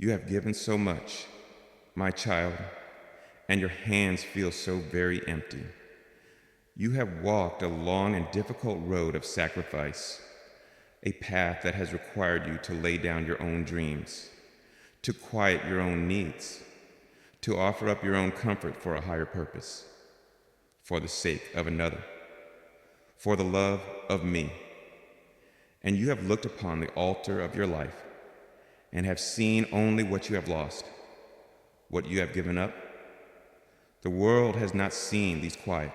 You have given so much, my child, and your hands feel so very empty. You have walked a long and difficult road of sacrifice, a path that has required you to lay down your own dreams, to quiet your own needs, to offer up your own comfort for a higher purpose, for the sake of another, for the love of me. And you have looked upon the altar of your life and have seen only what you have lost, what you have given up. The world has not seen these quiet,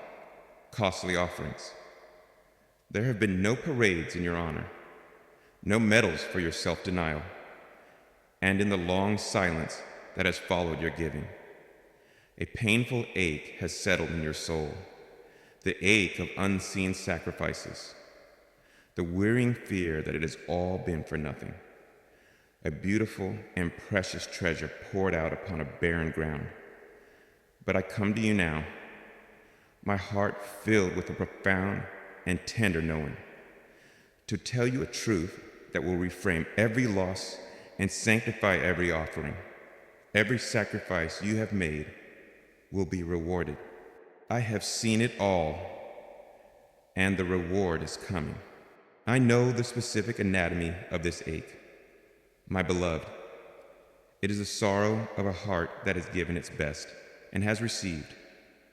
costly offerings. There have been no parades in your honor, no medals for your self-denial, and in the long silence that has followed your giving, a painful ache has settled in your soul, the ache of unseen sacrifices, the wearying fear that it has all been for nothing, a beautiful and precious treasure poured out upon a barren ground. But I come to you now, my heart filled with a profound and tender knowing, to tell you a truth that will reframe every loss and sanctify every offering. Every sacrifice you have made will be rewarded. I have seen it all, and the reward is coming. I know the specific anatomy of this ache. My beloved, it is the sorrow of a heart that has given its best and has received,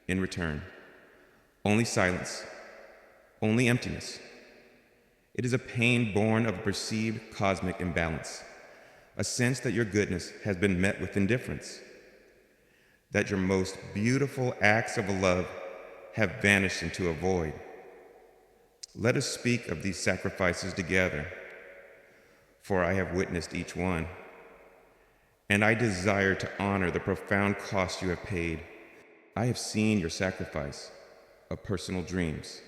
in return, only silence, only emptiness. It is a pain born of a perceived cosmic imbalance, a sense that your goodness has been met with indifference, that your most beautiful acts of love have vanished into a void. Let us speak of these sacrifices together, for I have witnessed each one, and I desire to honor the profound cost you have paid. I have seen your sacrifice of personal dreams.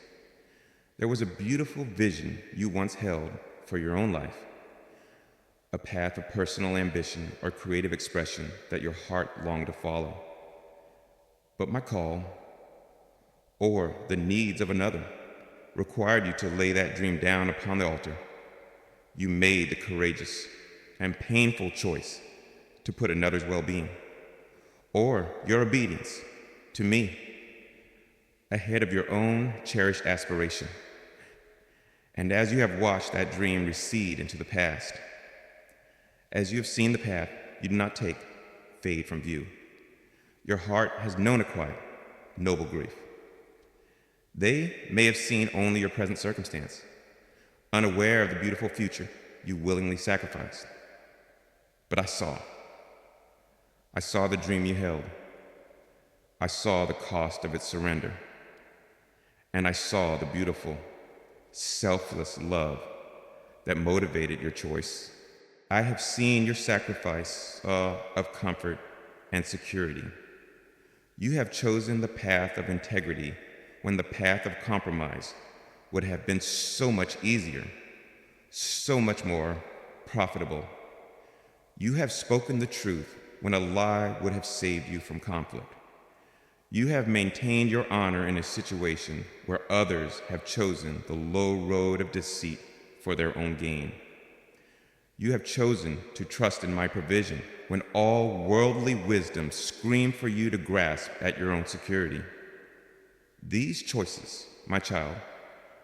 There was a beautiful vision you once held for your own life, a path of personal ambition or creative expression that your heart longed to follow. But my call, or the needs of another, required you to lay that dream down upon the altar. You made the courageous and painful choice to put another's well-being, or your obedience to me, ahead of your own cherished aspiration. And as you have watched that dream recede into the past, as you have seen the path you do not take fade from view, your heart has known a quiet, noble grief. They may have seen only your present circumstance, unaware of the beautiful future you willingly sacrificed. But I saw the dream you held. I saw the cost of its surrender. And I saw the beautiful, selfless love that motivated your choice. I have seen your sacrifice of comfort and security. You have chosen the path of integrity when the path of compromise would have been so much easier, so much more profitable. You have spoken the truth when a lie would have saved you from conflict. You have maintained your honor in a situation where others have chosen the low road of deceit for their own gain. You have chosen to trust in my provision when all worldly wisdom screamed for you to grasp at your own security. These choices, my child,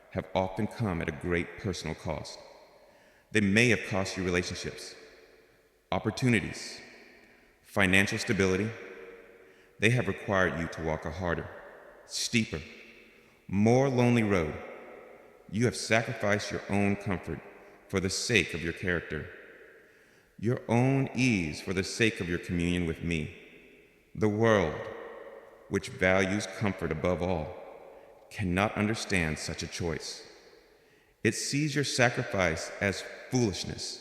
have often come at a great personal cost. They may have cost you relationships, opportunities, financial stability. They have required you to walk a harder, steeper, more lonely road. You have sacrificed your own comfort for the sake of your character, your own ease for the sake of your communion with me. The world, which values comfort above all, cannot understand such a choice. It sees your sacrifice as foolishness,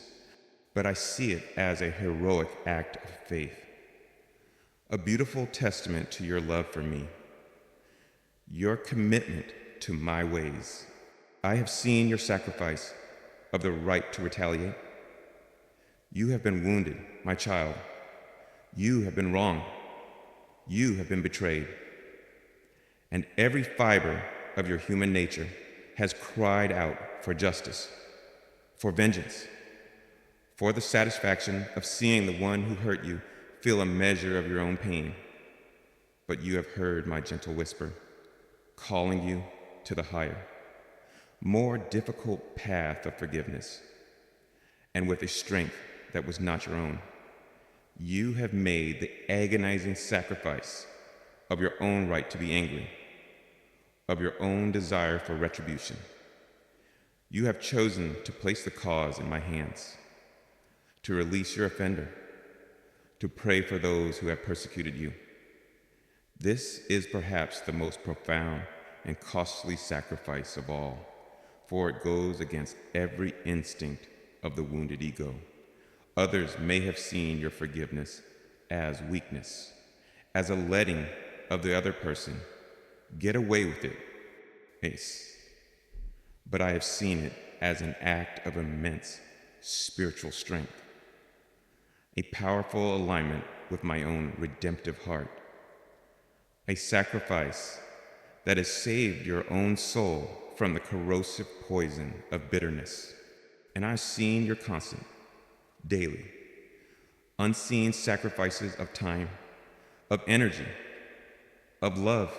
but I see it as a heroic act of faith, a beautiful testament to your love for me, your commitment to my ways. I have seen your sacrifice of the right to retaliate. You have been wounded, my child. You have been wronged. You have been betrayed. And every fiber of your human nature has cried out for justice, for vengeance, for the satisfaction of seeing the one who hurt you feel a measure of your own pain. But you have heard my gentle whisper, calling you to the higher, more difficult path of forgiveness. And with a strength that was not your own, you have made the agonizing sacrifice of your own right to be angry, of your own desire for retribution. You have chosen to place the cause in my hands, to release your offender, to pray for those who have persecuted you. This is perhaps the most profound and costly sacrifice of all, for it goes against every instinct of the wounded ego. Others may have seen your forgiveness as weakness, as a letting of the other person get away with it, ace. But I have seen it as an act of immense spiritual strength, a powerful alignment with my own redemptive heart, a sacrifice that has saved your own soul from the corrosive poison of bitterness. And I've seen your constant, daily, unseen sacrifices of time, of energy, of love,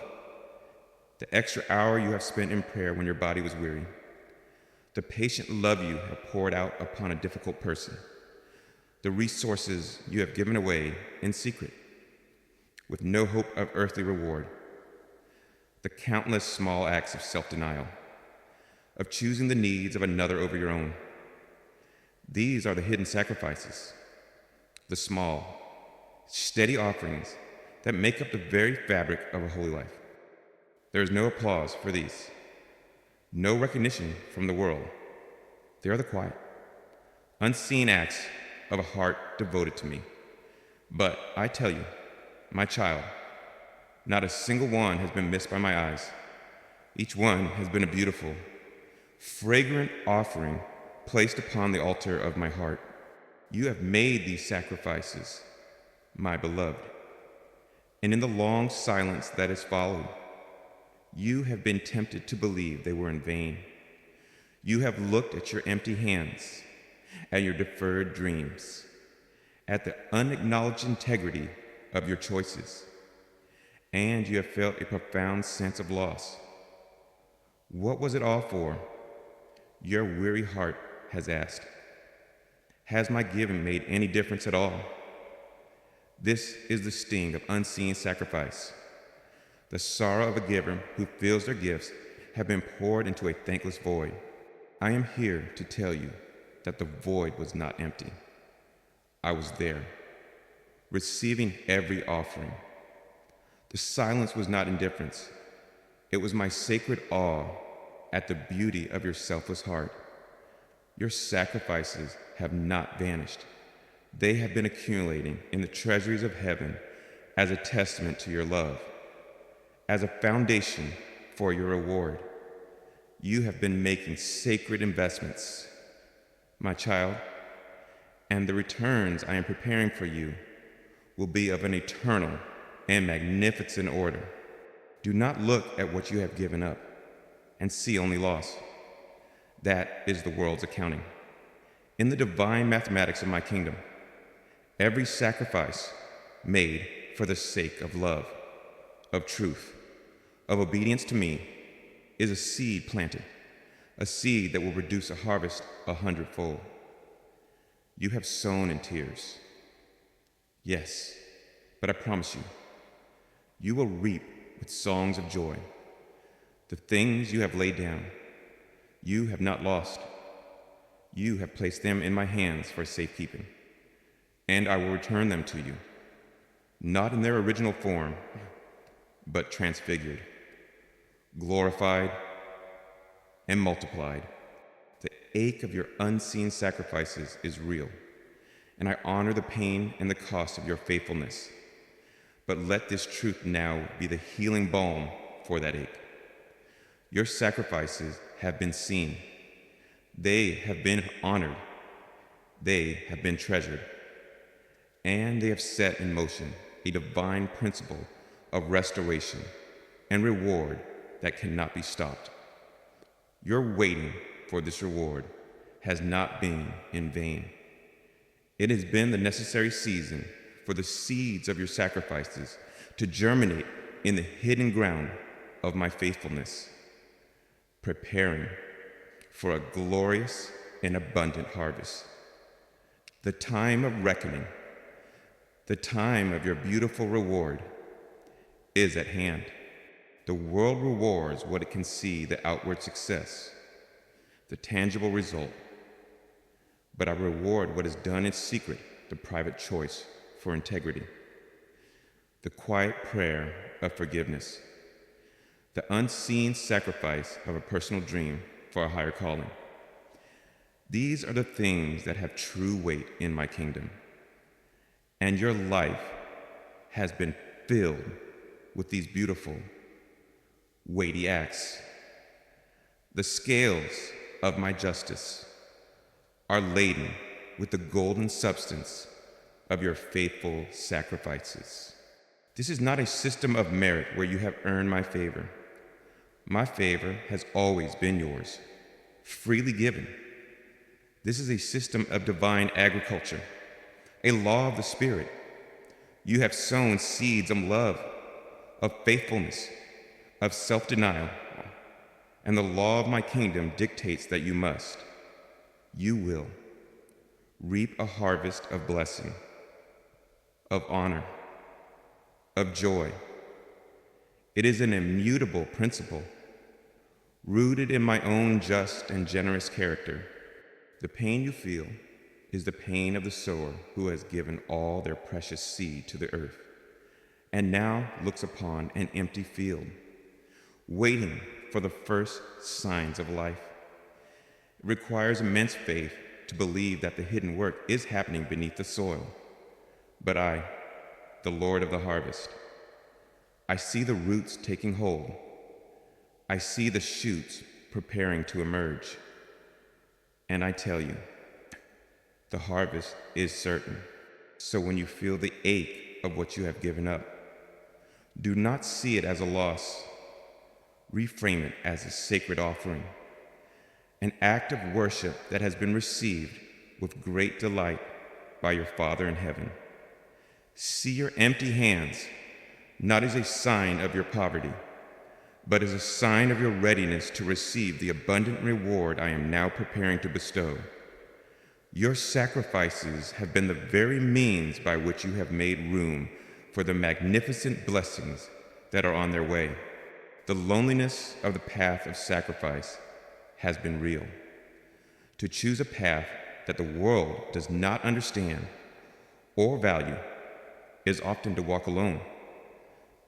the extra hour you have spent in prayer when your body was weary, the patient love you have poured out upon a difficult person, the resources you have given away in secret, with no hope of earthly reward, the countless small acts of self-denial, of choosing the needs of another over your own. These are the hidden sacrifices, the small, steady offerings that make up the very fabric of a holy life. There is no applause for these, no recognition from the world. They are the quiet, unseen acts of a heart devoted to me. But I tell you, my child, not a single one has been missed by my eyes. Each one has been a beautiful, fragrant offering placed upon the altar of my heart. You have made these sacrifices, my beloved, and in the long silence that has followed, you have been tempted to believe they were in vain. You have looked at your empty hands, at your deferred dreams, at the unacknowledged integrity of your choices, and you have felt a profound sense of loss. What was it all for? Your weary heart has asked. Has my giving made any difference at all? This is the sting of unseen sacrifice. The sorrow of a giver who feels their gifts have been poured into a thankless void. I am here to tell you that the void was not empty. I was there, receiving every offering. The silence was not indifference. It was my sacred awe at the beauty of your selfless heart. Your sacrifices have not vanished. They have been accumulating in the treasuries of heaven as a testament to your love, as a foundation for your reward. You have been making sacred investments, my child, and the returns I am preparing for you will be of an eternal and magnificent order. Do not look at what you have given up and see only loss. That is the world's accounting. In the divine mathematics of my kingdom, every sacrifice made for the sake of love, of truth, of obedience to me is a seed planted, a seed that will produce a harvest 100-fold. You have sown in tears. Yes, but I promise you, you will reap with songs of joy. The things you have laid down, you have not lost. You have placed them in my hands for safekeeping, and I will return them to you, not in their original form, but transfigured, glorified, and multiplied. The ache of your unseen sacrifices is real, and I honor the pain and the cost of your faithfulness. But let this truth now be the healing balm for that ache. Your sacrifices have been seen. They have been honored. They have been treasured. And they have set in motion a divine principle of restoration and reward that cannot be stopped. Your waiting for this reward has not been in vain. It has been the necessary season for the seeds of your sacrifices to germinate in the hidden ground of my faithfulness, preparing for a glorious and abundant harvest. The time of reckoning, the time of your beautiful reward is at hand. The world rewards what it can see, the outward success, the tangible result. But I reward what is done in secret, the private choice for integrity, the quiet prayer of forgiveness, the unseen sacrifice of a personal dream for a higher calling. These are the things that have true weight in my kingdom. And your life has been filled with these beautiful, weighty acts. The scales of my justice are laden with the golden substance of your faithful sacrifices. This is not a system of merit where you have earned my favor. My favor has always been yours, freely given. This is a system of divine agriculture, a law of the Spirit. You have sown seeds of love, of faithfulness, of self-denial, and the law of my kingdom dictates that you will reap a harvest of blessing, of honor, of joy. It is an immutable principle, rooted in my own just and generous character. The pain you feel is the pain of the sower who has given all their precious seed to the earth, and now looks upon an empty field, waiting for the first signs of life. It requires immense faith to believe that the hidden work is happening beneath the soil. But I, the Lord of the harvest, I see the roots taking hold. I see the shoots preparing to emerge. And I tell you, the harvest is certain. So when you feel the ache of what you have given up, do not see it as a loss. Reframe it as a sacred offering, an act of worship that has been received with great delight by your Father in heaven. See your empty hands not as a sign of your poverty, but as a sign of your readiness to receive the abundant reward I am now preparing to bestow. Your sacrifices have been the very means by which you have made room for the magnificent blessings that are on their way. The loneliness of the path of sacrifice has been real. To choose a path that the world does not understand or value is often to walk alone.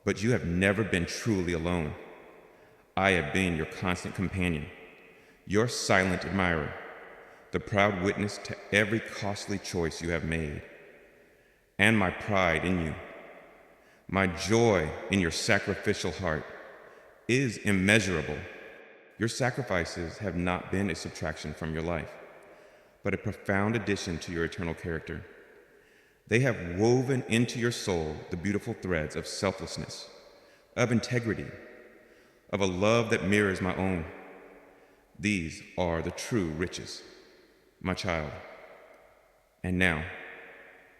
But you have never been truly alone. I have been your constant companion, your silent admirer, the proud witness to every costly choice you have made, and my pride in you. My joy in your sacrificial heart is immeasurable. Your sacrifices have not been a subtraction from your life, but a profound addition to your eternal character. They have woven into your soul the beautiful threads of selflessness, of integrity, of a love that mirrors my own. These are the true riches, my child. And now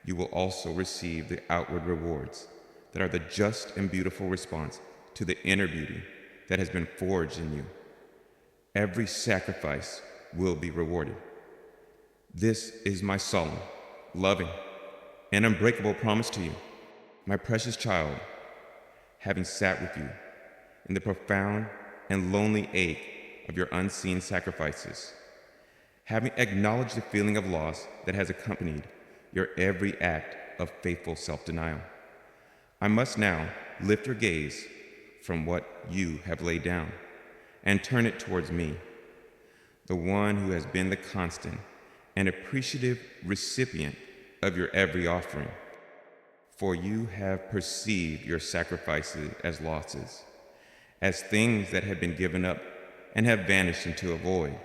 you will also receive the outward rewards that are the just and beautiful response to the inner beauty that has been forged in you. Every sacrifice will be rewarded. This is my solemn, loving, and unbreakable promise to you, my precious child, having sat with you in the profound and lonely ache of your unseen sacrifices, having acknowledged the feeling of loss that has accompanied your every act of faithful self-denial. I must now lift your gaze from what you have laid down and turn it towards me, the one who has been the constant and appreciative recipient of your every offering. For you have perceived your sacrifices as losses, as things that have been given up and have vanished into a void.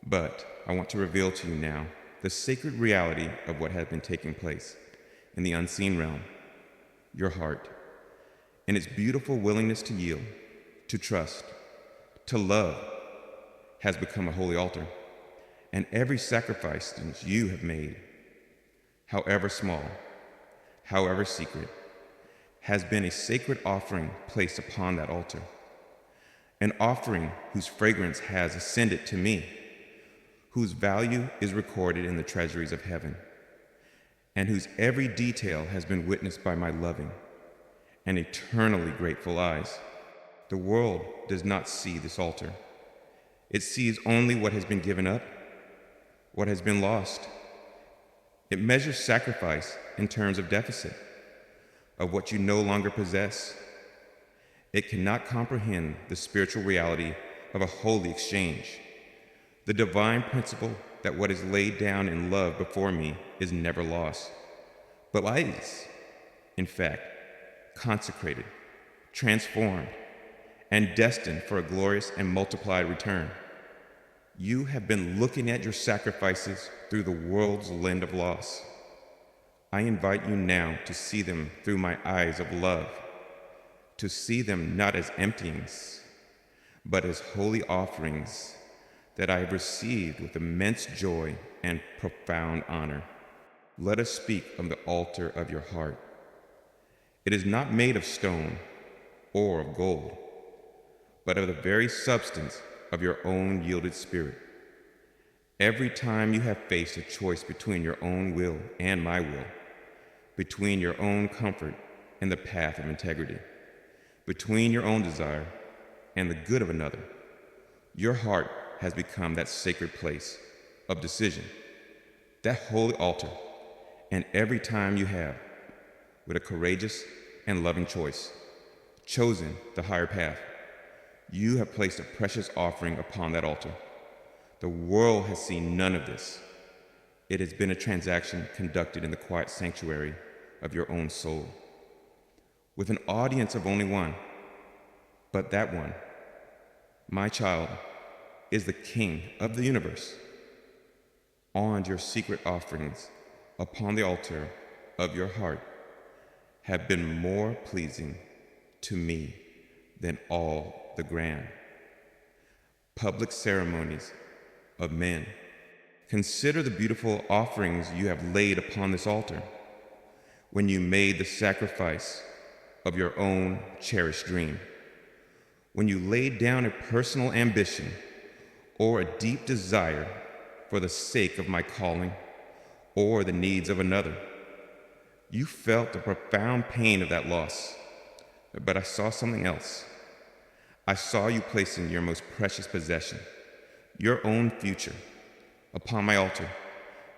But I want to reveal to you now the sacred reality of what has been taking place in the unseen realm. Your heart, and its beautiful willingness to yield, to trust, to love, has become a holy altar. And every sacrifice that you have made however small, however secret, has been a sacred offering placed upon that altar, an offering whose fragrance has ascended to me, whose value is recorded in the treasuries of heaven, and whose every detail has been witnessed by my loving and eternally grateful eyes. The world does not see this altar. It sees only what has been given up, what has been lost. It measures sacrifice in terms of deficit, of what you no longer possess. It cannot comprehend the spiritual reality of a holy exchange, the divine principle that what is laid down in love before me is never lost, but is, in fact, consecrated, transformed, and destined for a glorious and multiplied return. You have been looking at your sacrifices through the world's lens of loss. I invite you now to see them through my eyes of love, to see them not as emptyings, but as holy offerings that I have received with immense joy and profound honor. Let us speak of the altar of your heart. It is not made of stone or of gold, but of the very substance of your own yielded spirit. Every time you have faced a choice between your own will and my will, between your own comfort and the path of integrity, between your own desire and the good of another, your heart has become that sacred place of decision, that holy altar. And every time you have, with a courageous and loving choice, chosen the higher path, you have placed a precious offering upon that altar. The world has seen none of this. It has been a transaction conducted in the quiet sanctuary of your own soul, with an audience of only one. But that one, my child, is the King of the universe. On your secret offerings upon the altar of your heart have been more pleasing to me than all the grand public ceremonies of men. Consider the beautiful offerings you have laid upon this altar when you made the sacrifice of your own cherished dream, when you laid down a personal ambition or a deep desire for the sake of my calling or the needs of another. You felt the profound pain of that loss, but I saw something else. I saw you placing your most precious possession, your own future, upon my altar,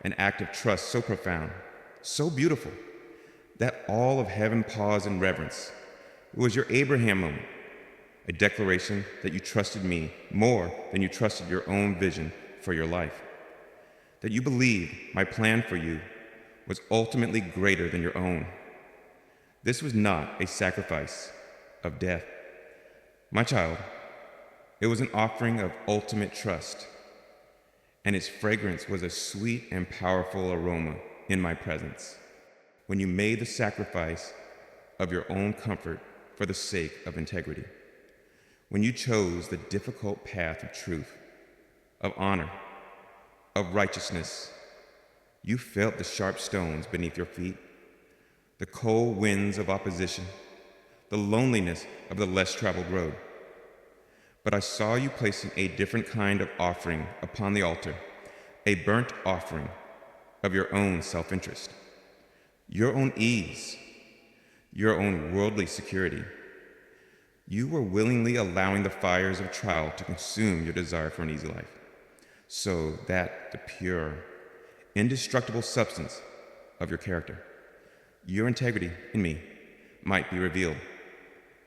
an act of trust so profound, so beautiful, that all of heaven paused in reverence. It was your Abraham moment, a declaration that you trusted me more than you trusted your own vision for your life, that you believed my plan for you was ultimately greater than your own. This was not a sacrifice of death. My child, it was an offering of ultimate trust, and its fragrance was a sweet and powerful aroma in my presence. When you made the sacrifice of your own comfort for the sake of integrity, when you chose the difficult path of truth, of honor, of righteousness, you felt the sharp stones beneath your feet, the cold winds of opposition, the loneliness of the less traveled road. But I saw you placing a different kind of offering upon the altar, a burnt offering of your own self-interest, your own ease, your own worldly security. You were willingly allowing the fires of trial to consume your desire for an easy life, so that the pure, indestructible substance of your character, your integrity in me, might be revealed.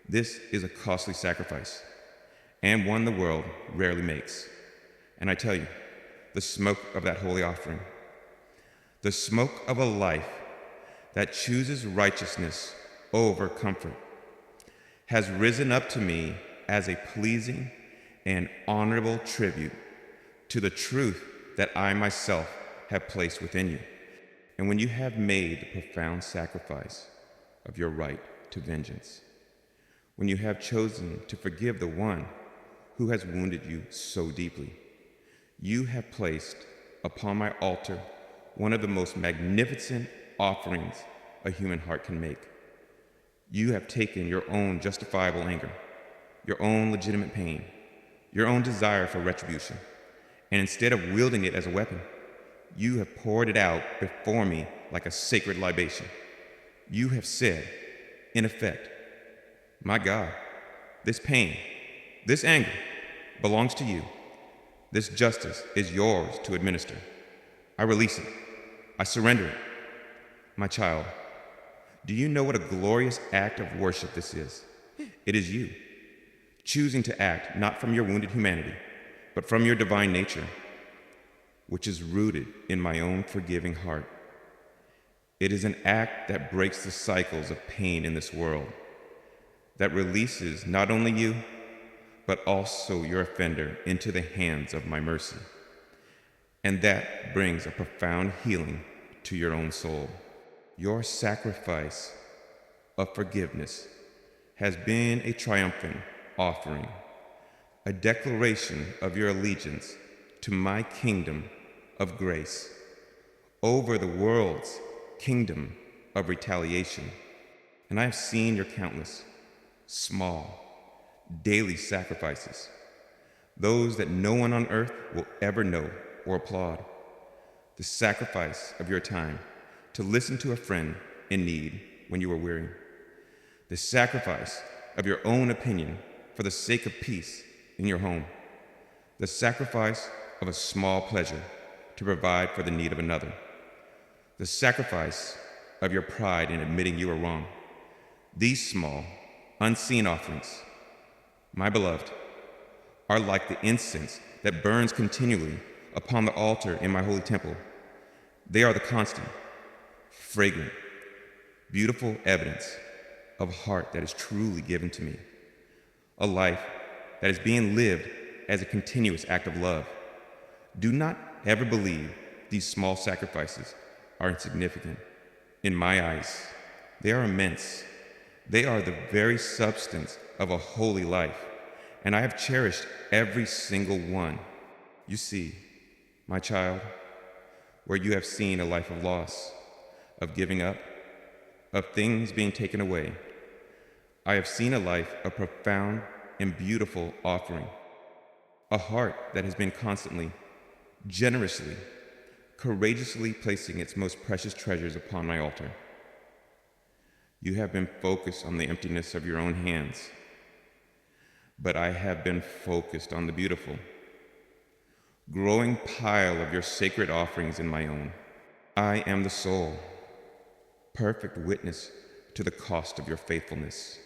This is a costly sacrifice, and one the world rarely makes. And I tell you, the smoke of that holy offering, the smoke of a life that chooses righteousness over comfort, has risen up to me as a pleasing and honorable tribute to the truth that I myself have placed within you. And when you have made the profound sacrifice of your right to vengeance, when you have chosen to forgive the one who has wounded you so deeply, you have placed upon my altar one of the most magnificent offerings a human heart can make. You have taken your own justifiable anger, your own legitimate pain, your own desire for retribution, and instead of wielding it as a weapon, you have poured it out before me like a sacred libation. You have said, in effect, my God, this pain, this anger belongs to you. This justice is yours to administer. I release it. I surrender it. My child, do you know what a glorious act of worship this is? It is you, choosing to act not from your wounded humanity, but from your divine nature, which is rooted in my own forgiving heart. It is an act that breaks the cycles of pain in this world, that releases not only you, but also your offender into the hands of my mercy. And that brings a profound healing to your own soul. Your sacrifice of forgiveness has been a triumphant offering, a declaration of your allegiance to my kingdom of grace over the world's kingdom of retaliation. And I have seen your countless, small, daily sacrifices, those that no one on earth will ever know or applaud. The sacrifice of your time to listen to a friend in need when you were weary. The sacrifice of your own opinion for the sake of peace in your home. The sacrifice of a small pleasure to provide for the need of another. The sacrifice of your pride in admitting you were wrong. These small, unseen offerings, my beloved, are like the incense that burns continually upon the altar in my holy temple. They are the constant, fragrant, beautiful evidence of a heart that is truly given to me, a life that is being lived as a continuous act of love. Do not ever believe these small sacrifices are insignificant. In my eyes, they are immense. They are the very substance of a holy life, and I have cherished every single one. You see, my child, where you have seen a life of loss, of giving up, of things being taken away, I have seen a life of profound and beautiful offering, a heart that has been constantly, generously, courageously placing its most precious treasures upon my altar. You have been focused on the emptiness of your own hands, but I have been focused on the beautiful, growing pile of your sacred offerings in my own. I am the sole, perfect witness to the cost of your faithfulness.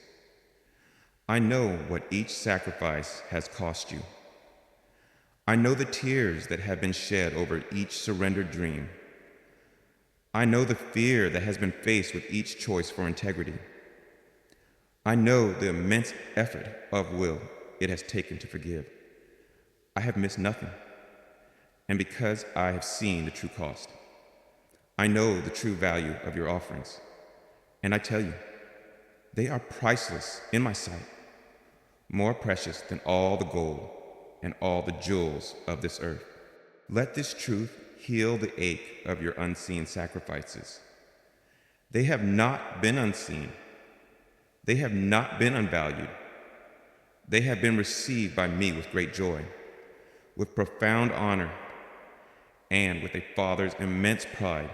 I know what each sacrifice has cost you. I know the tears that have been shed over each surrendered dream. I know the fear that has been faced with each choice for integrity. I know the immense effort of will it has taken to forgive. I have missed nothing. And because I have seen the true cost, I know the true value of your offerings. And I tell you, they are priceless in my sight, more precious than all the gold and all the jewels of this earth. Let this truth heal the ache of your unseen sacrifices. They have not been unseen. They have not been unvalued. They have been received by me with great joy, with profound honor, and with a father's immense pride,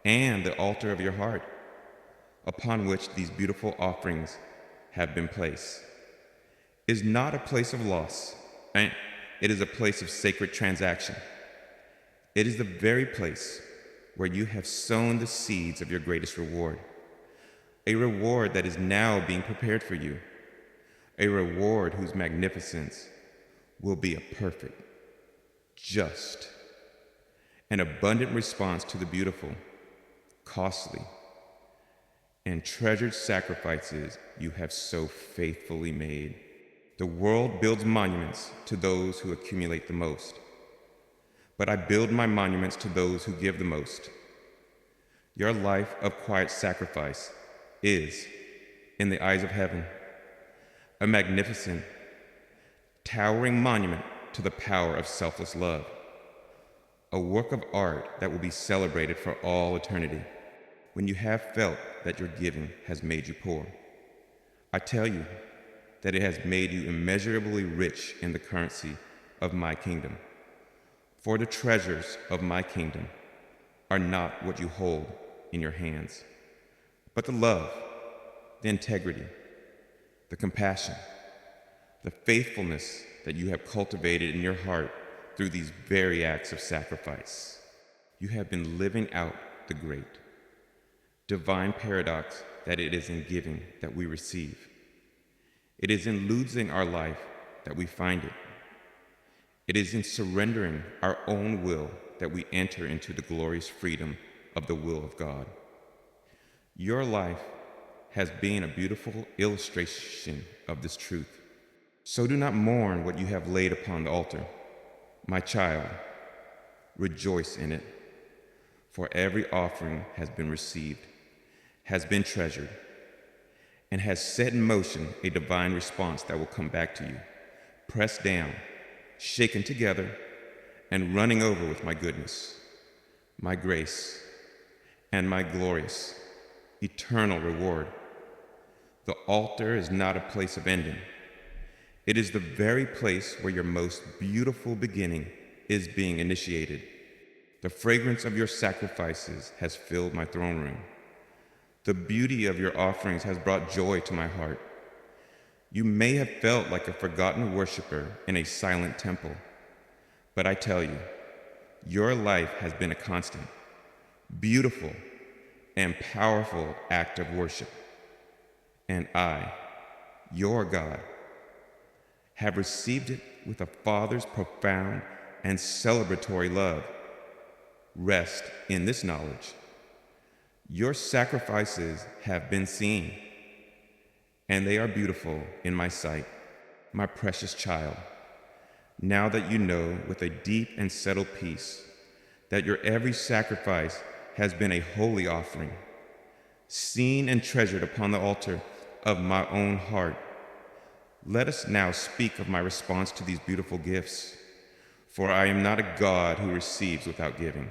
and the altar of your heart, upon which these beautiful offerings have been placed, is not a place of loss, and it is a place of sacred transaction. It is the very place where you have sown the seeds of your greatest reward, a reward that is now being prepared for you, a reward whose magnificence will be a perfect, just, and abundant response to the beautiful, costly, and treasured sacrifices you have so faithfully made. The world builds monuments to those who accumulate the most, but I build my monuments to those who give the most. Your life of quiet sacrifice is, in the eyes of heaven, a magnificent, towering monument to the power of selfless love, a work of art that will be celebrated for all eternity. when you have felt that your giving has made you poor. I tell you that it has made you immeasurably rich in the currency of my kingdom. For the treasures of my kingdom are not what you hold in your hands, but the love, the integrity, the compassion, the faithfulness that you have cultivated in your heart through these very acts of sacrifice. You have been living out the great, divine paradox that it is in giving that we receive. It is in losing our life that we find it. It is in surrendering our own will that we enter into the glorious freedom of the will of God. Your life has been a beautiful illustration of this truth. So do not mourn what you have laid upon the altar. My child, rejoice in it, for every offering has been received, has been treasured, and has set in motion a divine response that will come back to you, pressed down, shaken together, and running over with my goodness, my grace, and my glorious, eternal reward. The altar is not a place of ending. It is the very place where your most beautiful beginning is being initiated. The fragrance of your sacrifices has filled my throne room. The beauty of your offerings has brought joy to my heart. You may have felt like a forgotten worshiper in a silent temple, but I tell you, your life has been a constant, beautiful, and powerful act of worship. And I, your God, have received it with a Father's profound and celebratory love. Rest in this knowledge. Your sacrifices have been seen, and they are beautiful in my sight, my precious child. Now that you know with a deep and settled peace that your every sacrifice has been a holy offering, seen and treasured upon the altar of my own heart, let us now speak of my response to these beautiful gifts. For I am not a God who receives without giving,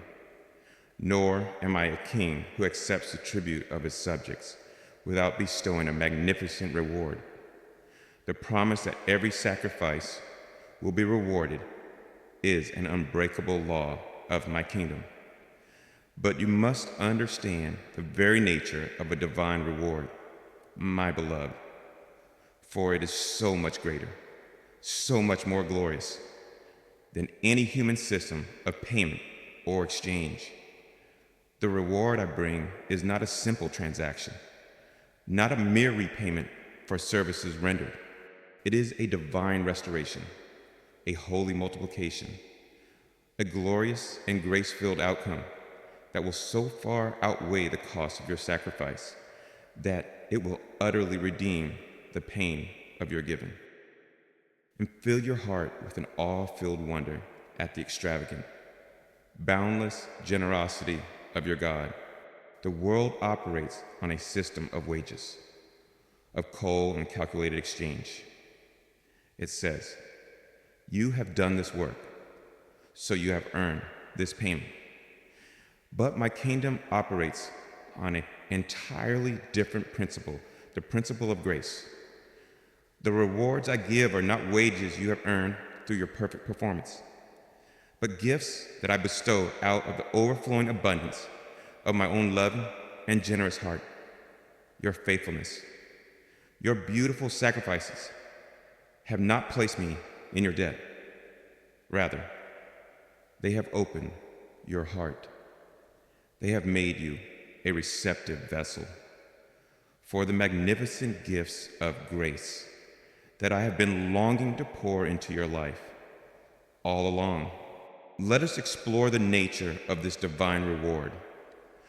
nor am I a king who accepts the tribute of his subjects without bestowing a magnificent reward. The promise that every sacrifice will be rewarded is an unbreakable law of my kingdom. But you must understand the very nature of a divine reward, my beloved, for it is so much greater, so much more glorious than any human system of payment or exchange. The reward I bring is not a simple transaction, not a mere repayment for services rendered. It is a divine restoration, a holy multiplication, a glorious and grace-filled outcome that will so far outweigh the cost of your sacrifice that it will utterly redeem the pain of your giving. And fill your heart with an awe-filled wonder at the extravagant, boundless generosity of your God. The world operates on a system of wages, of cold and calculated exchange. It says, you have done this work, so you have earned this payment. But my kingdom operates on an entirely different principle, the principle of grace. The rewards I give are not wages you have earned through your perfect performance, but gifts that I bestow out of the overflowing abundance of my own loving and generous heart. Your faithfulness, your beautiful sacrifices have not placed me in your debt. Rather, they have opened your heart. They have made you a receptive vessel for the magnificent gifts of grace that I have been longing to pour into your life all along. Let us explore the nature of this divine reward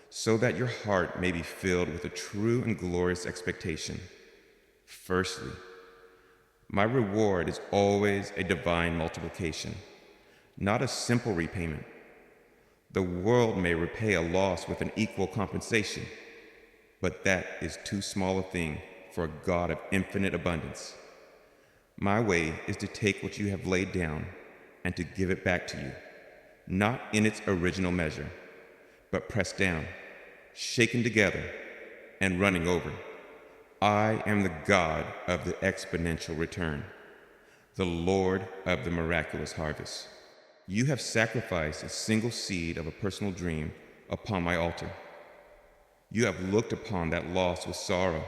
so that your heart may be filled with a true and glorious expectation. Firstly, my reward is always a divine multiplication, not a simple repayment. The world may repay a loss with an equal compensation, but that is too small a thing for a God of infinite abundance. My way is to take what you have laid down and to give it back to you, not in its original measure, but pressed down, shaken together, and running over. I am the God of the exponential return, the Lord of the miraculous harvest. You have sacrificed a single seed of a personal dream upon my altar. You have looked upon that loss with sorrow,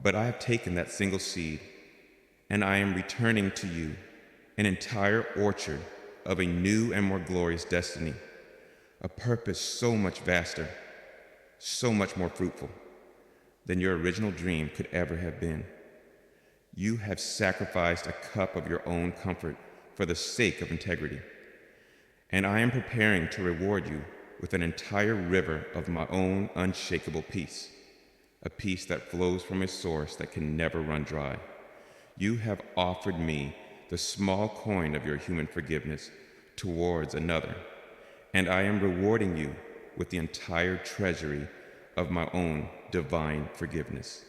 but I have taken that single seed, and I am returning to you an entire orchard of a new and more glorious destiny, a purpose so much vaster, so much more fruitful than your original dream could ever have been. You have sacrificed a cup of your own comfort for the sake of integrity, and I am preparing to reward you with an entire river of my own unshakable peace, a peace that flows from a source that can never run dry. You have offered me the small coin of your human forgiveness towards another, and I am rewarding you with the entire treasury of my own divine forgiveness,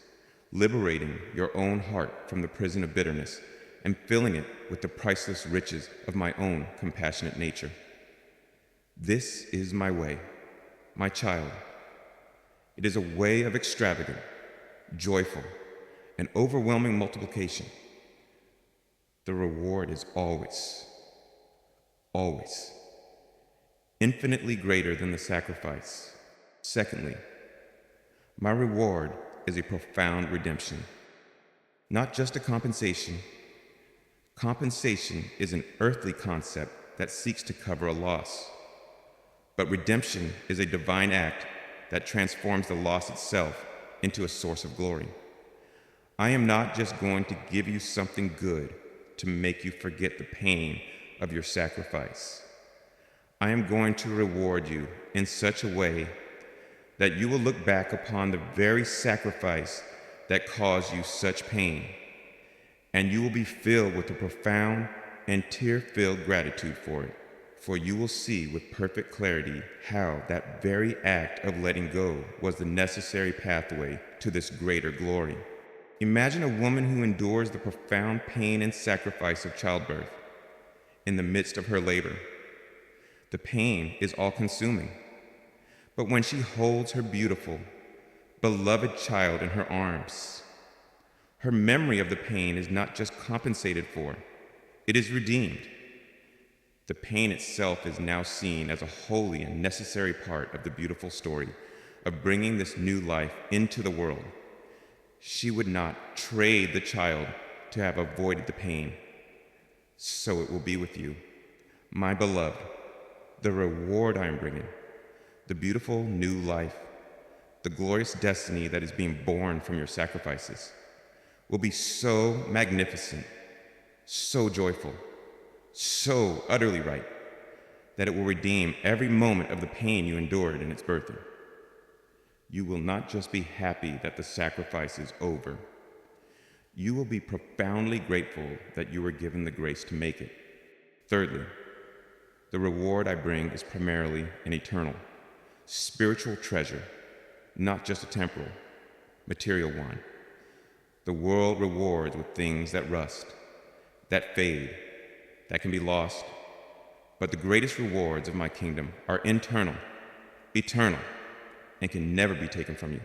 liberating your own heart from the prison of bitterness and filling it with the priceless riches of my own compassionate nature. This is my way, my child. It is a way of extravagant, joyful, and overwhelming multiplication. The reward is always, always, infinitely greater than the sacrifice. Secondly, my reward is a profound redemption, not just a compensation. Compensation is an earthly concept that seeks to cover a loss, but redemption is a divine act that transforms the loss itself into a source of glory. I am not just going to give you something good to make you forget the pain of your sacrifice. I am going to reward you in such a way that you will look back upon the very sacrifice that caused you such pain, and you will be filled with a profound and tear-filled gratitude for it, for you will see with perfect clarity how that very act of letting go was the necessary pathway to this greater glory. Imagine a woman who endures the profound pain and sacrifice of childbirth. In the midst of her labor, the pain is all-consuming. But when she holds her beautiful, beloved child in her arms, her memory of the pain is not just compensated for, it is redeemed. The pain itself is now seen as a holy and necessary part of the beautiful story of bringing this new life into the world. She would not trade the child to have avoided the pain. So it will be with you, my beloved, the reward I am bringing, the beautiful new life, the glorious destiny that is being born from your sacrifices, will be so magnificent, so joyful, so utterly right, that it will redeem every moment of the pain you endured in its birthing. You will not just be happy that the sacrifice is over. You will be profoundly grateful that you were given the grace to make it. Thirdly, the reward I bring is primarily an eternal, spiritual treasure, not just a temporal, material one. The world rewards with things that rust, that fade, that can be lost. But the greatest rewards of my kingdom are internal, eternal, and can never be taken from you.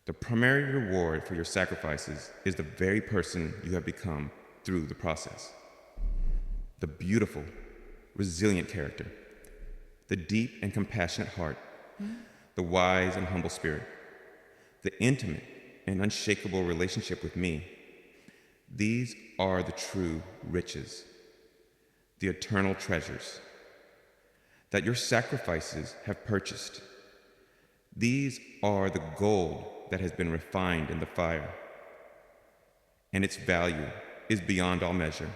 The primary reward for your sacrifices is the very person you have become through the process. The beautiful, resilient character, the deep and compassionate heart, the wise and humble spirit, the intimate and unshakable relationship with me. These are the true riches, the eternal treasures that your sacrifices have purchased. These are the gold that has been refined in the fire, and its value is beyond all measure.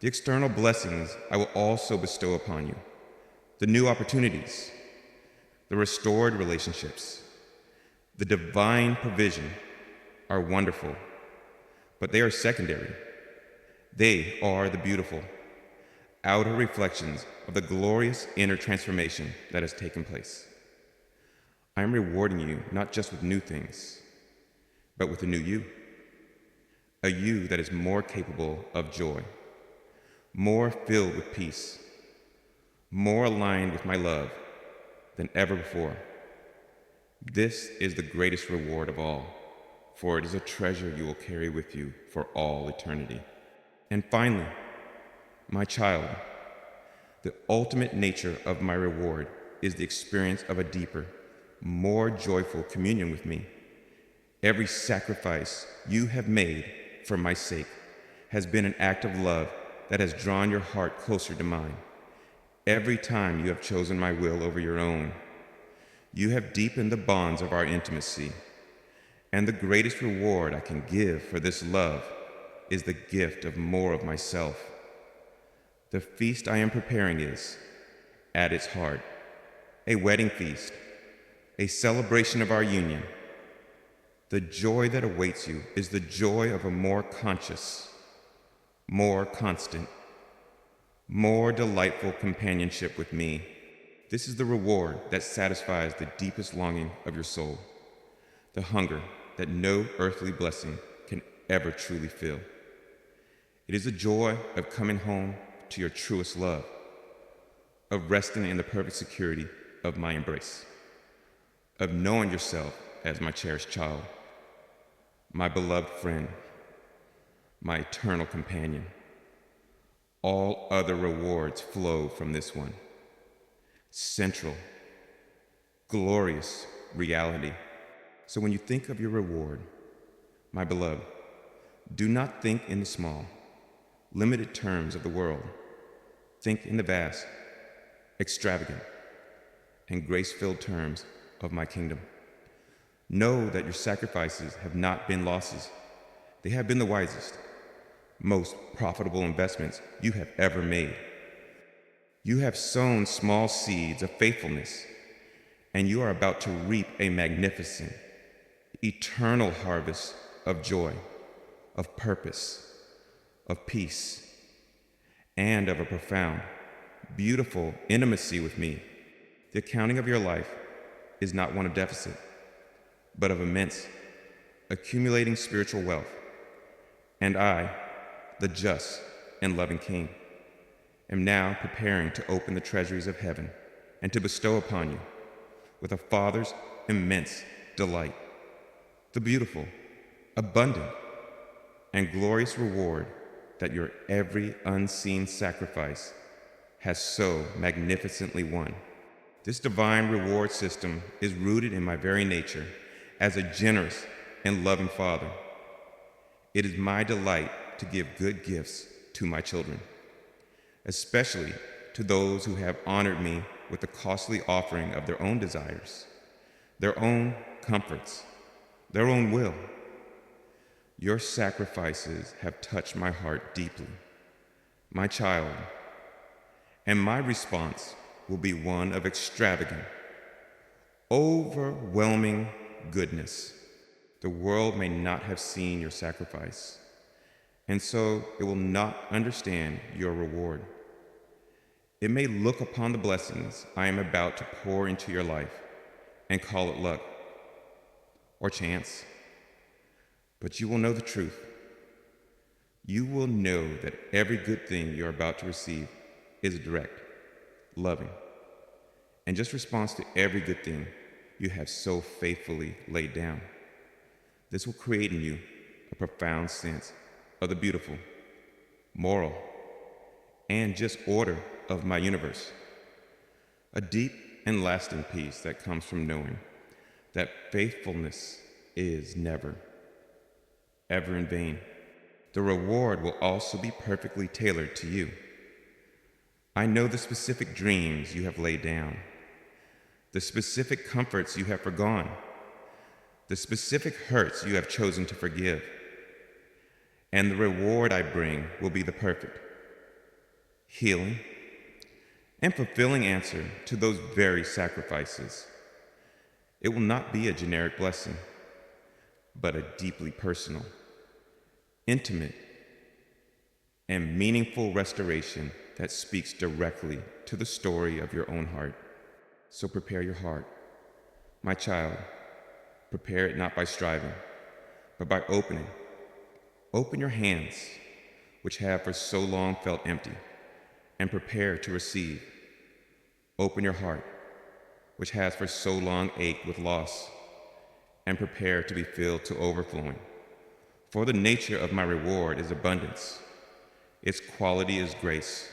The external blessings I will also bestow upon you, the new opportunities, the restored relationships, the divine provision are wonderful, but they are secondary. They are the beautiful, outer reflections of the glorious inner transformation that has taken place. I am rewarding you not just with new things, but with a new you, a you that is more capable of joy, more filled with peace, more aligned with my love than ever before. This is the greatest reward of all, for it is a treasure you will carry with you for all eternity. And finally, my child, the ultimate nature of my reward is the experience of a deeper, more joyful communion with me. Every sacrifice you have made for my sake has been an act of love that has drawn your heart closer to mine. Every time you have chosen my will over your own, you have deepened the bonds of our intimacy. And the greatest reward I can give for this love is the gift of more of myself. The feast I am preparing is, at its heart, a wedding feast, a celebration of our union. The joy that awaits you is the joy of a more conscious, more constant, more delightful companionship with me. This is the reward that satisfies the deepest longing of your soul, the hunger that no earthly blessing can ever truly fill. It is the joy of coming home to your truest love, of resting in the perfect security of my embrace, of knowing yourself as my cherished child, my beloved friend, my eternal companion. All other rewards flow from this one. Central, glorious reality. So when you think of your reward, my beloved, do not think in the small, limited terms of the world. Think in the vast, extravagant, and grace-filled terms of my kingdom. Know that your sacrifices have not been losses. They have been the wisest, most profitable investments you have ever made. You have sown small seeds of faithfulness, and you are about to reap a magnificent, eternal harvest of joy, of purpose, of peace, and of a profound, beautiful intimacy with me. The accounting of your life is not one of deficit, but of immense, accumulating spiritual wealth. And I, the just and loving King, am now preparing to open the treasuries of heaven and to bestow upon you, with a Father's immense delight, the beautiful, abundant, and glorious reward that your every unseen sacrifice has so magnificently won. This divine reward system is rooted in my very nature as a generous and loving Father. It is my delight to give good gifts to my children, especially to those who have honored me with the costly offering of their own desires, their own comforts, their own will. Your sacrifices have touched my heart deeply, my child, and my response will be one of extravagant, overwhelming goodness. The world may not have seen your sacrifice, and so it will not understand your reward. It may look upon the blessings I am about to pour into your life and call it luck or chance, but you will know the truth. You will know that every good thing you're about to receive is direct, loving, and just response to every good thing you have so faithfully laid down. This will create in you a profound sense of the beautiful, moral, and just order of my universe. A deep and lasting peace that comes from knowing that faithfulness is never, ever in vain. The reward will also be perfectly tailored to you. I know the specific dreams you have laid down, the specific comforts you have forgone, the specific hurts you have chosen to forgive. And the reward I bring will be the perfect, healing, and fulfilling answer to those very sacrifices. It will not be a generic blessing, but a deeply personal, intimate, and meaningful restoration that speaks directly to the story of your own heart. So prepare your heart. My child, prepare it not by striving, but by opening. Open your hands, which have for so long felt empty, and prepare to receive. Open your heart. which has for so long ached with loss, and prepare to be filled to overflowing. For the nature of my reward is abundance, its quality is grace,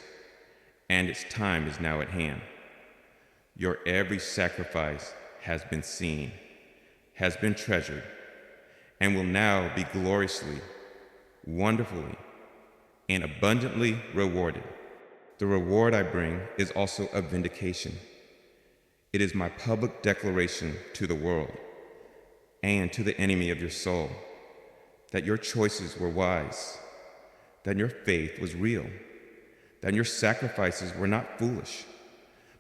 and its time is now at hand. Your every sacrifice has been seen, has been treasured, and will now be gloriously, wonderfully, and abundantly rewarded. The reward I bring is also a vindication. It is my public declaration to the world and to the enemy of your soul that your choices were wise, that your faith was real, that your sacrifices were not foolish,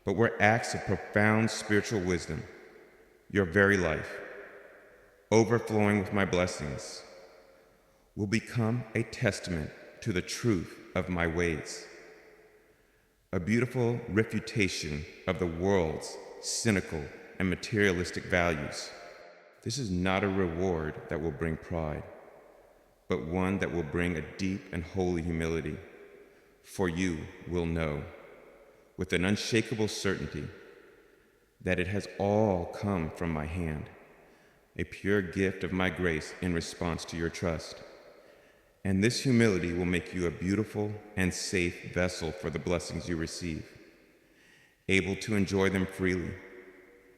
but were acts of profound spiritual wisdom. Your very life, overflowing with my blessings, will become a testament to the truth of my ways, a beautiful refutation of the world's cynical and materialistic values. This is not a reward that will bring pride, but one that will bring a deep and holy humility. For you will know, with an unshakable certainty, that it has all come from my hand, a pure gift of my grace in response to your trust. And this humility will make you a beautiful and safe vessel for the blessings you receive, able to enjoy them freely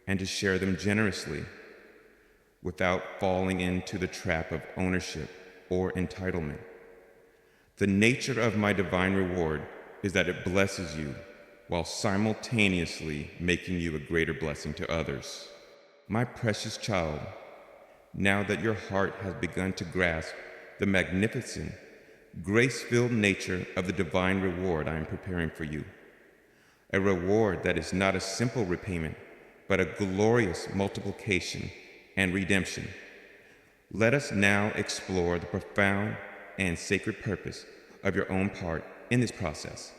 and to share them generously without falling into the trap of ownership or entitlement. The nature of my divine reward is that it blesses you while simultaneously making you a greater blessing to others. My precious child, now that your heart has begun to grasp the magnificent, grace-filled nature of the divine reward I am preparing for you, a reward that is not a simple repayment, but a glorious multiplication and redemption, let us now explore the profound and sacred purpose of your own part in this process.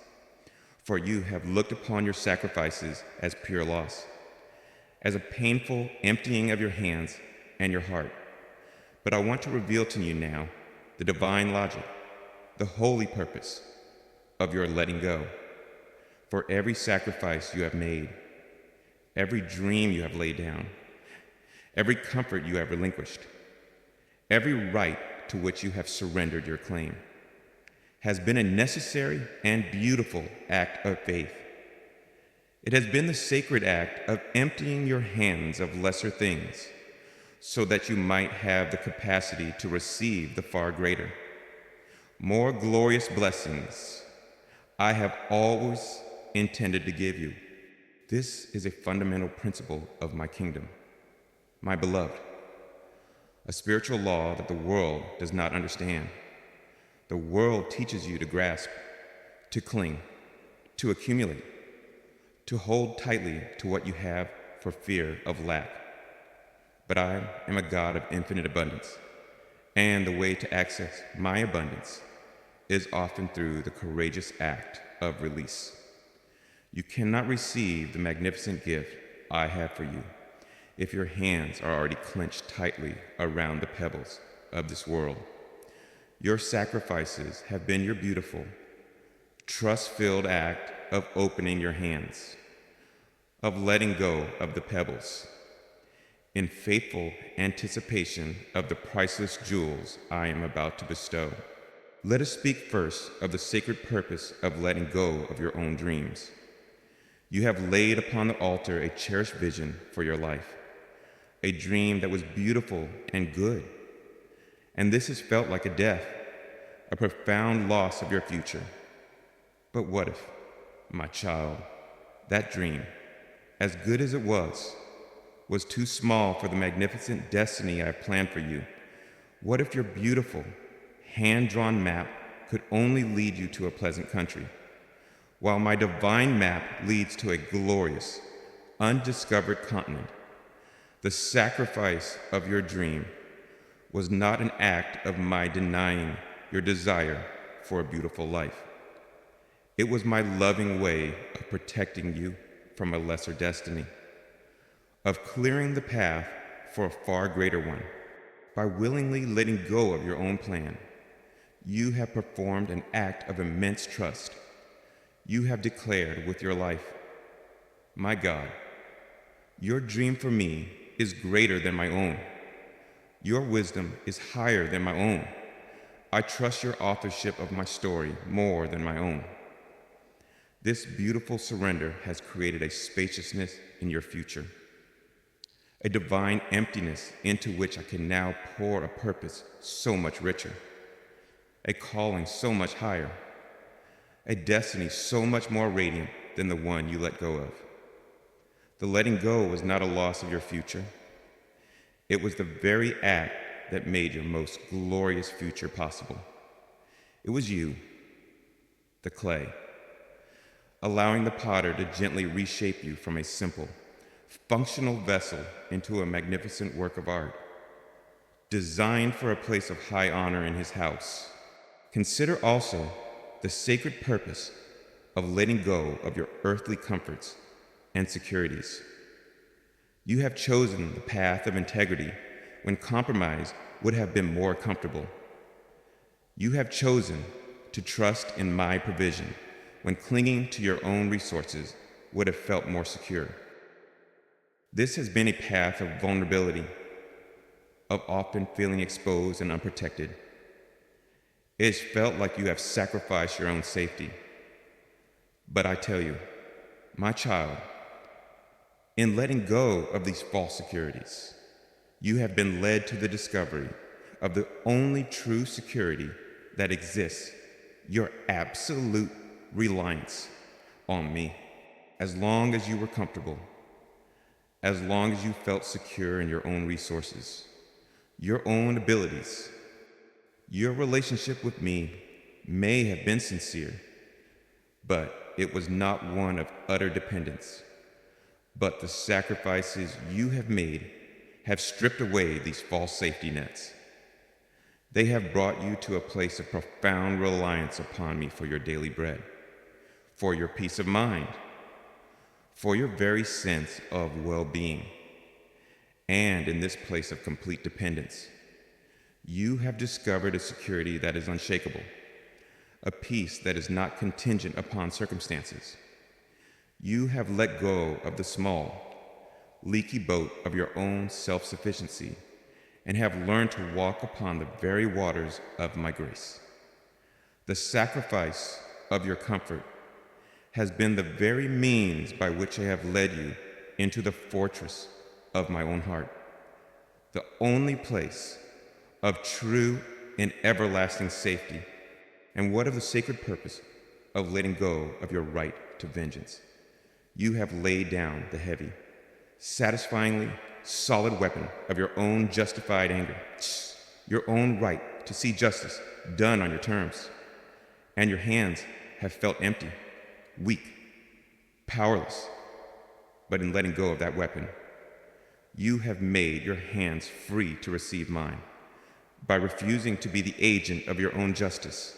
For you have looked upon your sacrifices as pure loss, as a painful emptying of your hands and your heart. But I want to reveal to you now the divine logic, the holy purpose of your letting go. For every sacrifice you have made, every dream you have laid down, every comfort you have relinquished, every right to which you have surrendered your claim, has been a necessary and beautiful act of faith. It has been the sacred act of emptying your hands of lesser things so that you might have the capacity to receive the far greater, more glorious blessings I have always intended to give you. This is a fundamental principle of my kingdom, my beloved, a spiritual law that the world does not understand. The world teaches you to grasp, to cling, to accumulate, to hold tightly to what you have for fear of lack. But I am a God of infinite abundance, and the way to access my abundance is often through the courageous act of release. You cannot receive the magnificent gift I have for you if your hands are already clenched tightly around the pebbles of this world. Your sacrifices have been your beautiful, trust-filled act of opening your hands, of letting go of the pebbles, in faithful anticipation of the priceless jewels I am about to bestow. Let us speak first of the sacred purpose of letting go of your own dreams. You have laid upon the altar a cherished vision for your life, a dream that was beautiful and good. And this has felt like a death, a profound loss of your future. But what if, my child, that dream, as good as it was too small for the magnificent destiny I have planned for you? What if your beautiful, hand-drawn map could only lead you to a pleasant country, while my divine map leads to a glorious, undiscovered continent? The sacrifice of your dream was not an act of my denying your desire for a beautiful life. It was my loving way of protecting you from a lesser destiny, of clearing the path for a far greater one. By willingly letting go of your own plan, you have performed an act of immense trust. You have declared with your life, my God, Your dream for me is greater than my own. Your wisdom is higher than my own. I trust your authorship of my story more than my own. This beautiful surrender has created a spaciousness in your future, a divine emptiness into which I can now pour a purpose so much richer, a calling so much higher, a destiny so much more radiant than the one you let go of. The letting go was not a loss of your future. It was the very act that made your most glorious future possible. It was you, the clay, allowing the potter to gently reshape you from a simple, functional vessel into a magnificent work of art, designed for a place of high honor in his house. Consider also the sacred purpose of letting go of your earthly comforts and securities. You have chosen the path of integrity when compromise would have been more comfortable. You have chosen to trust in my provision when clinging to your own resources would have felt more secure. This has been a path of vulnerability, of often feeling exposed and unprotected. It has felt like you have sacrificed your own safety. But I tell you, my child, in letting go of these false securities, you have been led to the discovery of the only true security that exists, your absolute reliance on me. As long as you were comfortable, as long as you felt secure in your own resources, your own abilities, your relationship with me may have been sincere, but it was not one of utter dependence. But the sacrifices you have made have stripped away these false safety nets. They have brought you to a place of profound reliance upon me for your daily bread, for your peace of mind, for your very sense of well-being. And in this place of complete dependence, you have discovered a security that is unshakable, a peace that is not contingent upon circumstances. You have let go of the small, leaky boat of your own self-sufficiency and have learned to walk upon the very waters of my grace. The sacrifice of your comfort has been the very means by which I have led you into the fortress of my own heart, the only place of true and everlasting safety. And what of the sacred purpose of letting go of your right to vengeance? You have laid down the heavy, satisfyingly solid weapon of your own justified anger, your own right to see justice done on your terms. And your hands have felt empty, weak, powerless. But in letting go of that weapon, you have made your hands free to receive mine. By refusing to be the agent of your own justice,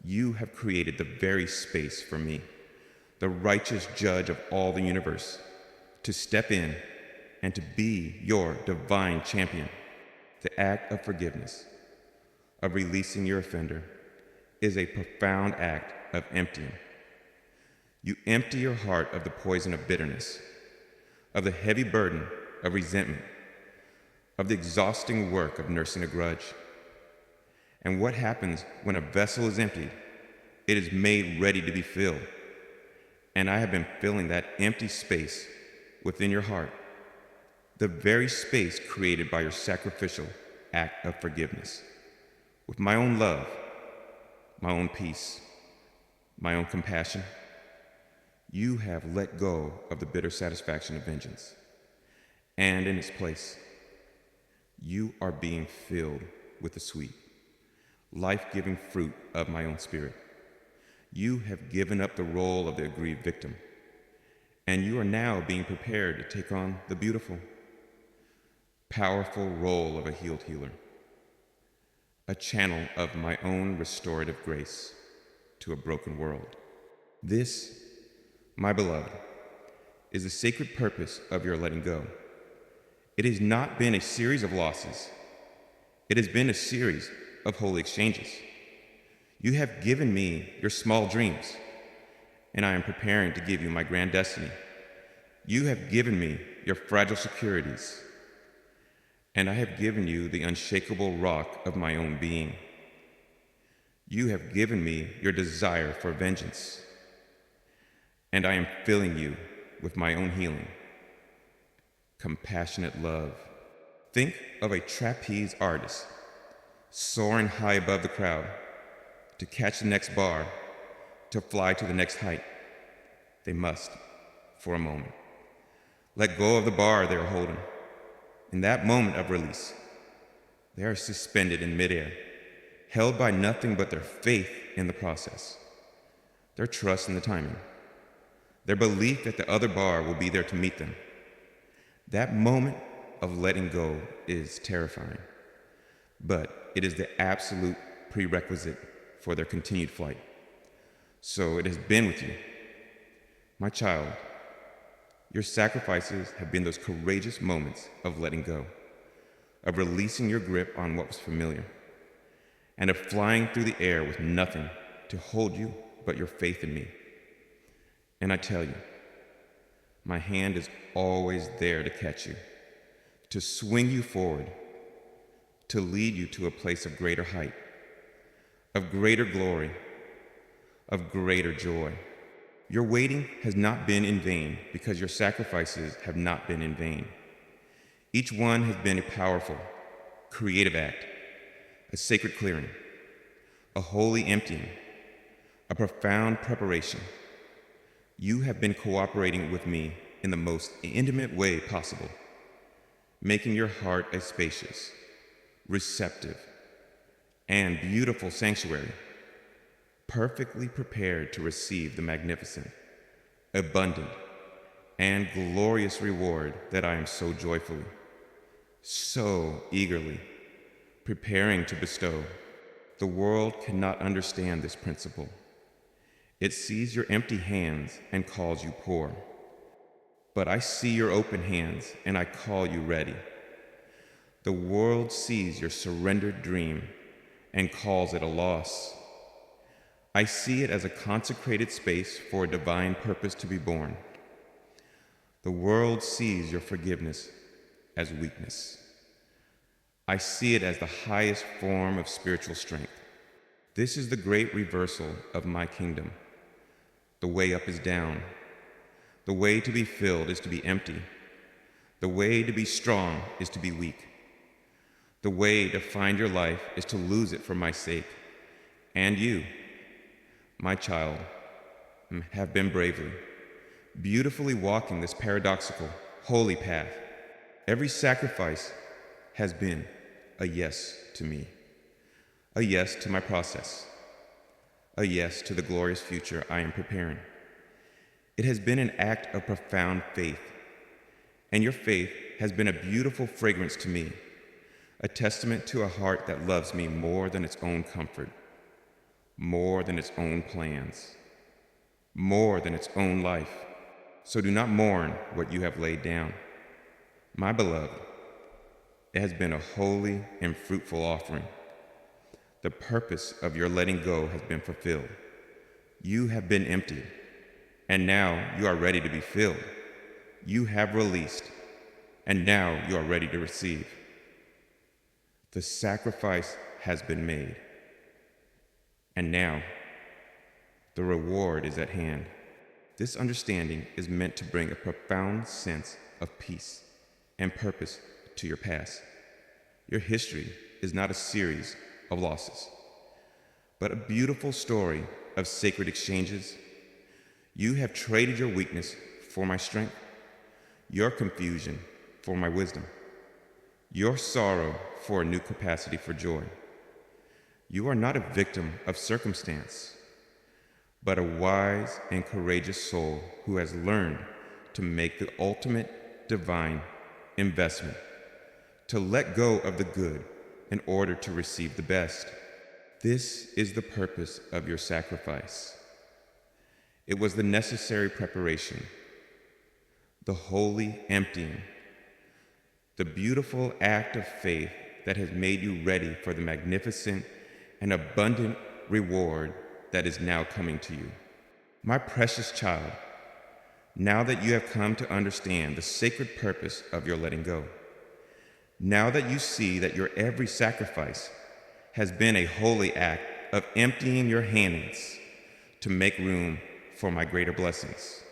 you have created the very space for me, the righteous judge of all the universe, to step in and to be your divine champion. The act of forgiveness, of releasing your offender, is a profound act of emptying. You empty your heart of the poison of bitterness, of the heavy burden of resentment, of the exhausting work of nursing a grudge. And what happens when a vessel is emptied? It is made ready to be filled. And I have been filling that empty space within your heart, the very space created by your sacrificial act of forgiveness, with my own love, my own peace, my own compassion. You have let go of the bitter satisfaction of vengeance. And in its place, you are being filled with the sweet, life-giving fruit of my own spirit. You have given up the role of the aggrieved victim, and you are now being prepared to take on the beautiful, powerful role of a healed healer, a channel of my own restorative grace to a broken world. This, my beloved, is the sacred purpose of your letting go. It has not been a series of losses. It has been a series of holy exchanges. You have given me your small dreams, and I am preparing to give you my grand destiny. You have given me your fragile securities, and I have given you the unshakable rock of my own being. You have given me your desire for vengeance, and I am filling you with my own healing, compassionate love. Think of a trapeze artist soaring high above the crowd to catch the next bar, to fly to the next height. They must, for a moment, let go of the bar they are holding. In that moment of release, they are suspended in midair, held by nothing but their faith in the process, their trust in the timing, their belief that the other bar will be there to meet them. That moment of letting go is terrifying, but it is the absolute prerequisite for their continued flight. So it has been with you. My child, your sacrifices have been those courageous moments of letting go, of releasing your grip on what was familiar, and of flying through the air with nothing to hold you but your faith in me. And I tell you, my hand is always there to catch you, to swing you forward, to lead you to a place of greater height, of greater glory, of greater joy. Your waiting has not been in vain because your sacrifices have not been in vain. Each one has been a powerful, creative act, a sacred clearing, a holy emptying, a profound preparation. You have been cooperating with me in the most intimate way possible, making your heart a spacious, receptive, and beautiful sanctuary, perfectly prepared to receive the magnificent, abundant, and glorious reward that I am so joyfully, so eagerly preparing to bestow. The world cannot understand this principle. It sees your empty hands and calls you poor. But I see your open hands and I call you ready. The world sees your surrendered dream and calls it a loss. I see it as a consecrated space for a divine purpose to be born. The world sees your forgiveness as weakness. I see it as the highest form of spiritual strength. This is the great reversal of my kingdom. The way up is down. The way to be filled is to be empty. The way to be strong is to be weak. The way to find your life is to lose it for my sake. And you, my child, have been bravely, beautifully walking this paradoxical, holy path. Every sacrifice has been a yes to me, a yes to my process, a yes to the glorious future I am preparing. It has been an act of profound faith, and your faith has been a beautiful fragrance to me, a testament to a heart that loves me more than its own comfort, more than its own plans, more than its own life. So do not mourn what you have laid down. My beloved, it has been a holy and fruitful offering. The purpose of your letting go has been fulfilled. You have been emptied, and now you are ready to be filled. You have released, and now you are ready to receive. The sacrifice has been made, and now the reward is at hand. This understanding is meant to bring a profound sense of peace and purpose to your past. Your history is not a series of losses, but a beautiful story of sacred exchanges. You have traded your weakness for my strength, your confusion for my wisdom, your sorrow for a new capacity for joy. You are not a victim of circumstance, but a wise and courageous soul who has learned to make the ultimate divine investment, to let go of the good in order to receive the best. This is the purpose of your sacrifice. It was the necessary preparation, the holy emptying, the beautiful act of faith that has made you ready for the magnificent and abundant reward that is now coming to you. My precious child, Now that you have come to understand the sacred purpose of your letting go, now that you see that your every sacrifice has been a holy act of emptying your hands to make room for my greater blessings,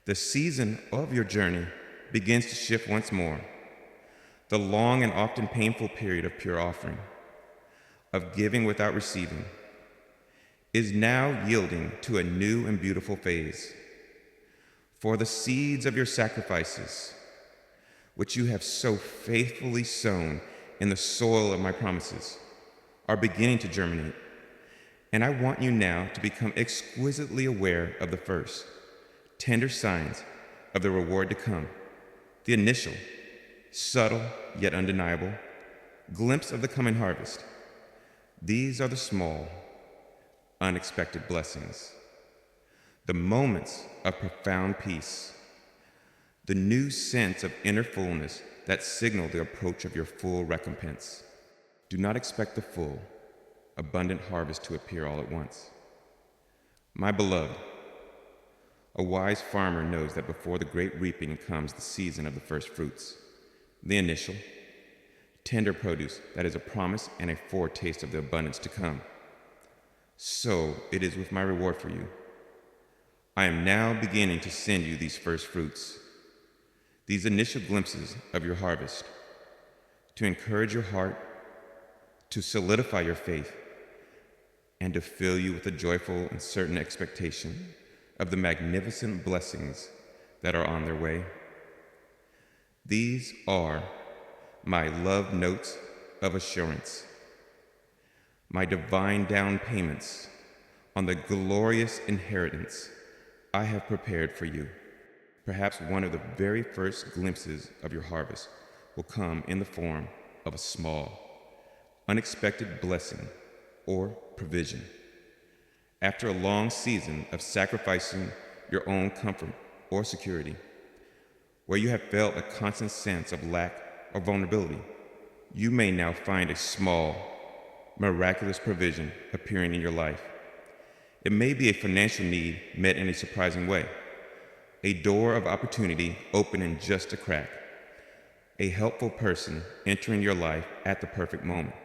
the season of your journey begins to shift once more. The long and often painful period of pure offering, of giving without receiving, is now yielding to a new and beautiful phase. For the seeds of your sacrifices, which you have so faithfully sown in the soil of my promises, are beginning to germinate. And I want you now to become exquisitely aware of the first, tender signs of the reward to come, the initial, subtle yet undeniable glimpse of the coming harvest. These are the small, unexpected blessings, the moments of profound peace, the new sense of inner fullness that signal the approach of your full recompense. Do not expect the full, abundant harvest to appear all at once. My beloved, a wise farmer knows that before the great reaping comes the season of the first fruits, the initial, tender produce that is a promise and a foretaste of the abundance to come. So it is with my reward for you. I am now beginning to send you these first fruits, these initial glimpses of your harvest, to encourage your heart, to solidify your faith, and to fill you with a joyful and certain expectation of the magnificent blessings that are on their way. These are my love notes of assurance, my divine down payments on the glorious inheritance I have prepared for you. Perhaps one of the very first glimpses of your harvest will come in the form of a small, unexpected blessing or provision. After a long season of sacrificing your own comfort or security, where you have felt a constant sense of lack or vulnerability, you may now find a small, miraculous provision appearing in your life. It may be a financial need met in a surprising way, a door of opportunity opening just a crack, a helpful person entering your life at the perfect moment,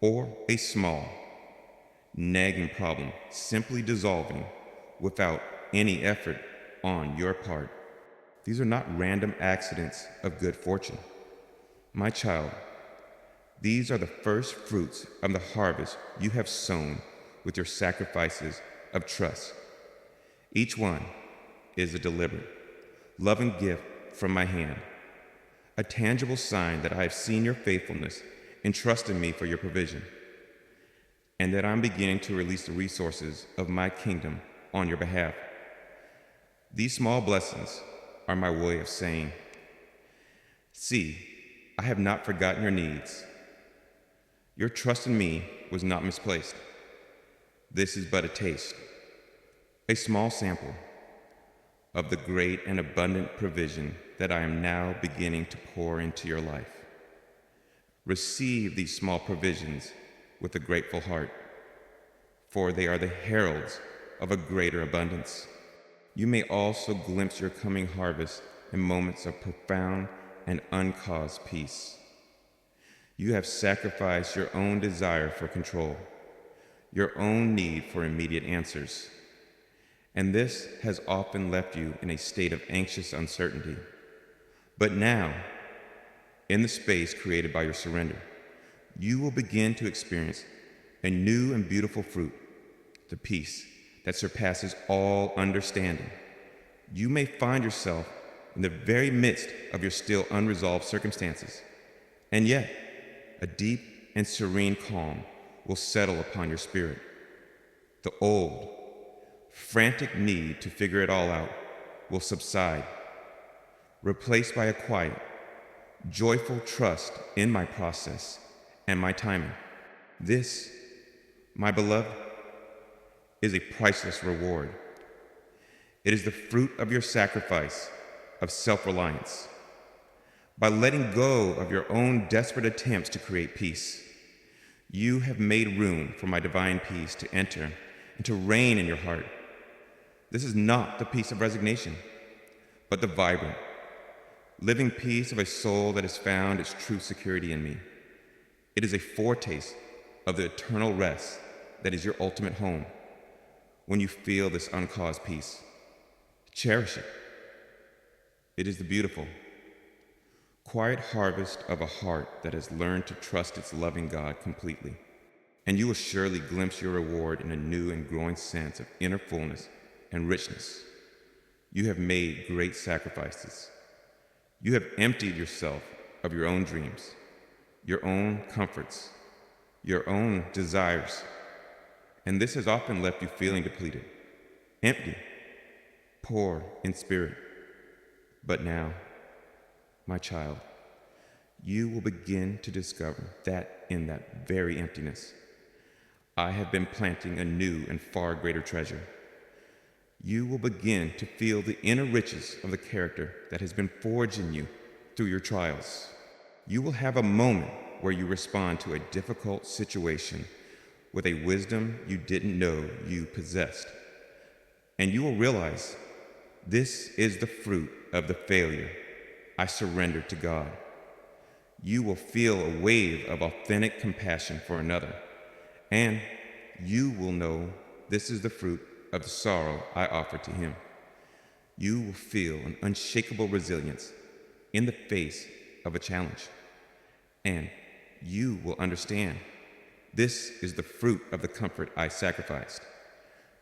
or a small, nagging problem simply dissolving without any effort on your part. These are not random accidents of good fortune. My child, these are the first fruits of the harvest you have sown with your sacrifices of trust. Each one is a deliberate, loving gift from my hand, a tangible sign that I have seen your faithfulness in trusting me for your provision, and that I'm beginning to release the resources of my kingdom on your behalf. These small blessings are my way of saying, see, I have not forgotten your needs. Your trust in me was not misplaced. This is but a taste, a small sample of the great and abundant provision that I am now beginning to pour into your life. Receive these small provisions with a grateful heart, for they are the heralds of a greater abundance. You may also glimpse your coming harvest in moments of profound and uncaused peace. You have sacrificed your own desire for control, your own need for immediate answers, and this has often left you in a state of anxious uncertainty. But now, in the space created by your surrender, you will begin to experience a new and beautiful fruit, the peace that surpasses all understanding. You may find yourself in the very midst of your still unresolved circumstances, and yet a deep and serene calm will settle upon your spirit. The old, frantic need to figure it all out will subside, replaced by a quiet, joyful trust in my process and my timing. This, my beloved, is a priceless reward. It is the fruit of your sacrifice of self-reliance. By letting go of your own desperate attempts to create peace, you have made room for my divine peace to enter and to reign in your heart. This is not the peace of resignation, but the vibrant, living peace of a soul that has found its true security in me. It is a foretaste of the eternal rest that is your ultimate home. When you feel this uncaused peace, cherish it. It is the beautiful, quiet harvest of a heart that has learned to trust its loving God completely. And you will surely glimpse your reward in a new and growing sense of inner fullness and richness. You have made great sacrifices. You have emptied yourself of your own dreams, your own comforts, your own desires, and this has often left you feeling depleted, empty, poor in spirit. But now, my child, you will begin to discover that in that very emptiness, I have been planting a new and far greater treasure. You will begin to feel the inner riches of the character that has been forged in you through your trials. You will have a moment where you respond to a difficult situation with a wisdom you didn't know you possessed. And you will realize this is the fruit of the failure I surrendered to God. You will feel a wave of authentic compassion for another, and you will know this is the fruit of the sorrow I offered to him. You will feel an unshakable resilience in the face of a challenge, and you will understand this is the fruit of the comfort I sacrificed.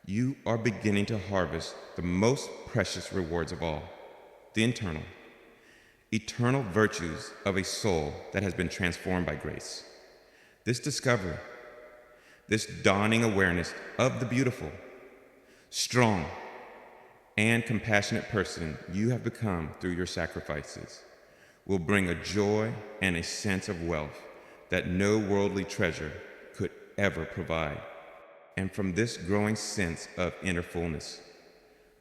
You are beginning to harvest the most precious rewards of all, the eternal virtues of a soul that has been transformed by grace. This discovery, this dawning awareness of the beautiful, strong, and compassionate person you have become through your sacrifices will bring a joy and a sense of wealth that no worldly treasure could ever provide. And from this growing sense of inner fullness,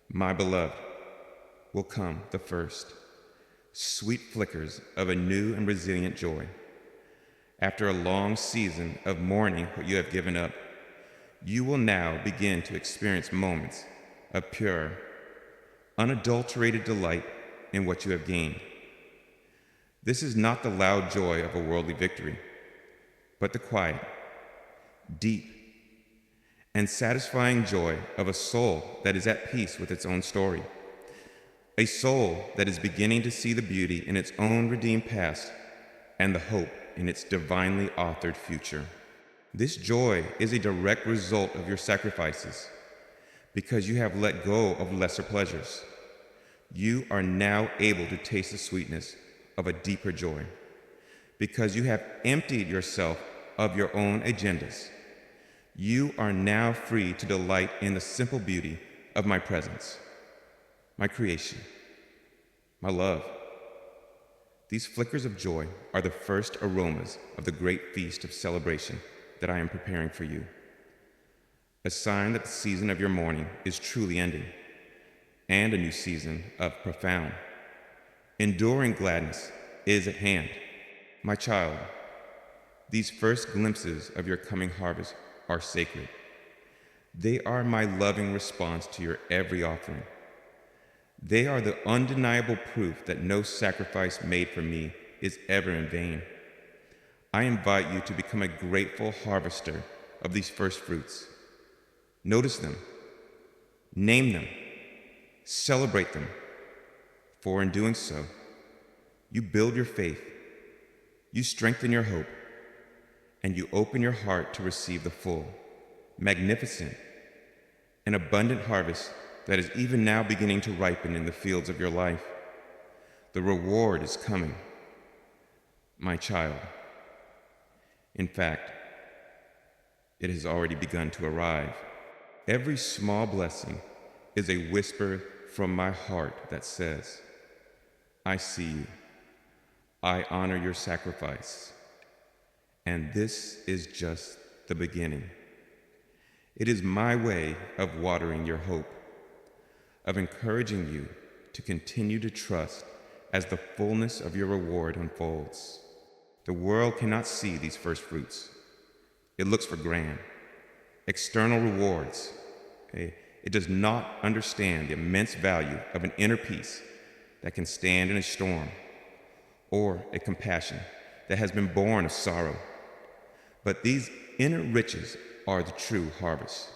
my beloved, will come the first sweet flickers of a new and resilient joy. After a long season of mourning what you have given up, you will now begin to experience moments of pure, unadulterated delight in what you have gained. This is not the loud joy of a worldly victory, but the quiet, deep, and satisfying joy of a soul that is at peace with its own story. A soul that is beginning to see the beauty in its own redeemed past and the hope in its divinely authored future. This joy is a direct result of your sacrifices because you have let go of lesser pleasures. You are now able to taste the sweetness of a deeper joy because you have emptied yourself of your own agendas. You are now free to delight in the simple beauty of my presence, my creation, my love. These flickers of joy are the first aromas of the great feast of celebration that I am preparing for you, a sign that the season of your mourning is truly ending, and a new season of profound, enduring gladness is at hand. My child, these first glimpses of your coming harvest are sacred. They are my loving response to your every offering. They are the undeniable proof that no sacrifice made for me is ever in vain. I invite you to become a grateful harvester of these first fruits. Notice them, name them, celebrate them, for in doing so, you build your faith, you strengthen your hope, and you open your heart to receive the full, magnificent, and abundant harvest that is even now beginning to ripen in the fields of your life. The reward is coming, my child. In fact, it has already begun to arrive. Every small blessing is a whisper from my heart that says, I see you. I honor your sacrifice. And this is just the beginning. It is my way of watering your hope, of encouraging you to continue to trust as the fullness of your reward unfolds. The world cannot see these first fruits. It looks for grand, external rewards, a It does not understand the immense value of an inner peace that can stand in a storm, or a compassion that has been born of sorrow. But these inner riches are the true harvest,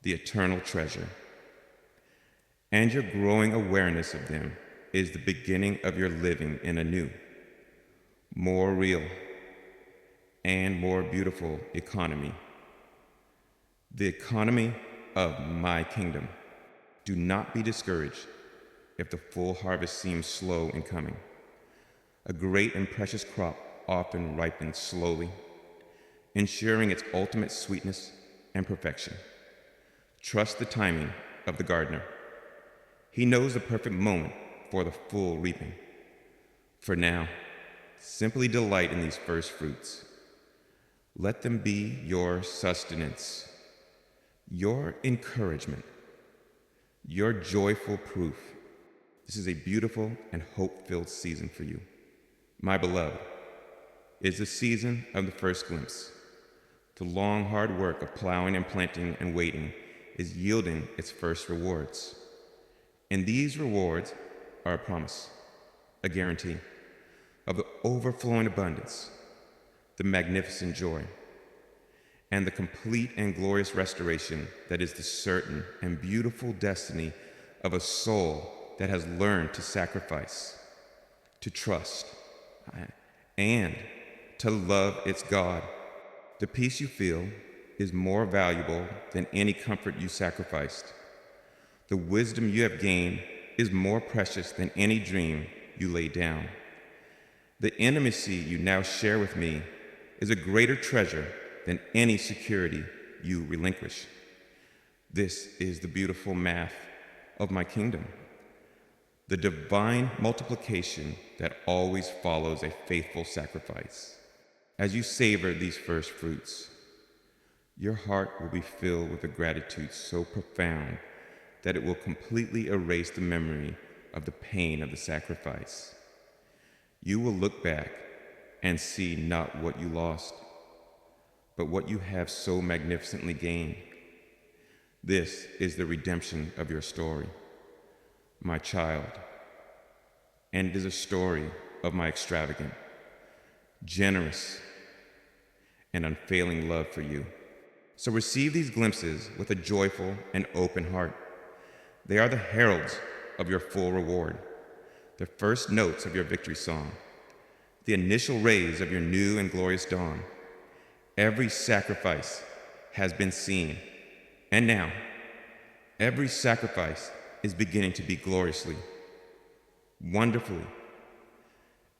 the eternal treasure. And your growing awareness of them is the beginning of your living in a new, more real, and more beautiful economy. The economy of my kingdom. Do not be discouraged if the full harvest seems slow in coming. A great and precious crop often ripens slowly, ensuring its ultimate sweetness and perfection. Trust the timing of the gardener. He knows the perfect moment for the full reaping. For now, simply delight in these first fruits. Let them be your sustenance, your encouragement, your joyful proof. This is a beautiful and hope-filled season for you. My beloved, it is the season of the first glimpse. The long, hard work of plowing and planting and waiting is yielding its first rewards. And these rewards are a promise, a guarantee of the overflowing abundance, the magnificent joy, and the complete and glorious restoration that is the certain and beautiful destiny of a soul that has learned to sacrifice, to trust, and to love its God. The peace you feel is more valuable than any comfort you sacrificed. The wisdom you have gained is more precious than any dream you laid down. The intimacy you now share with me is a greater treasure than any security you relinquish. This is the beautiful math of my kingdom, the divine multiplication that always follows a faithful sacrifice. As you savor these first fruits, your heart will be filled with a gratitude so profound that it will completely erase the memory of the pain of the sacrifice. You will look back and see not what you lost, but what you have so magnificently gained. This is the redemption of your story, my child, and it is a story of my extravagant, generous, and unfailing love for you. So receive these glimpses with a joyful and open heart. They are the heralds of your full reward, the first notes of your victory song, the initial rays of your new and glorious dawn. Every sacrifice has been seen, and now every sacrifice is beginning to be gloriously, wonderfully,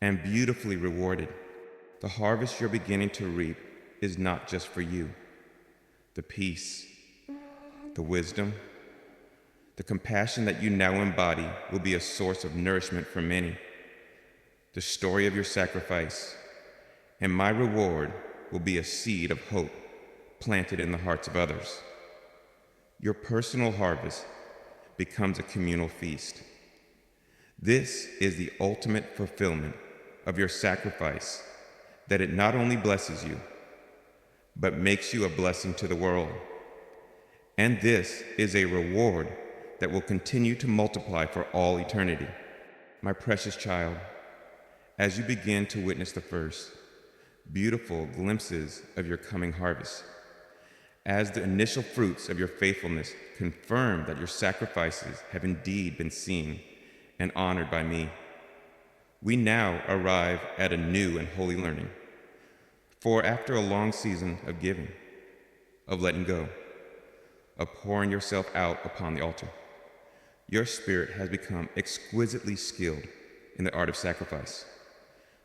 and beautifully rewarded. The harvest you're beginning to reap is not just for you. The peace, the wisdom, the compassion that you now embody will be a source of nourishment for many. The story of your sacrifice and my reward will be a seed of hope planted in the hearts of others. Your personal harvest becomes a communal feast. This is the ultimate fulfillment of your sacrifice, that it not only blesses you, but makes you a blessing to the world. And this is a reward that will continue to multiply for all eternity. My precious child, as you begin to witness the first beautiful glimpses of your coming harvest, as the initial fruits of your faithfulness confirm that your sacrifices have indeed been seen and honored by me, we now arrive at a new and holy learning. For after a long season of giving, of letting go, of pouring yourself out upon the altar, your spirit has become exquisitely skilled in the art of sacrifice.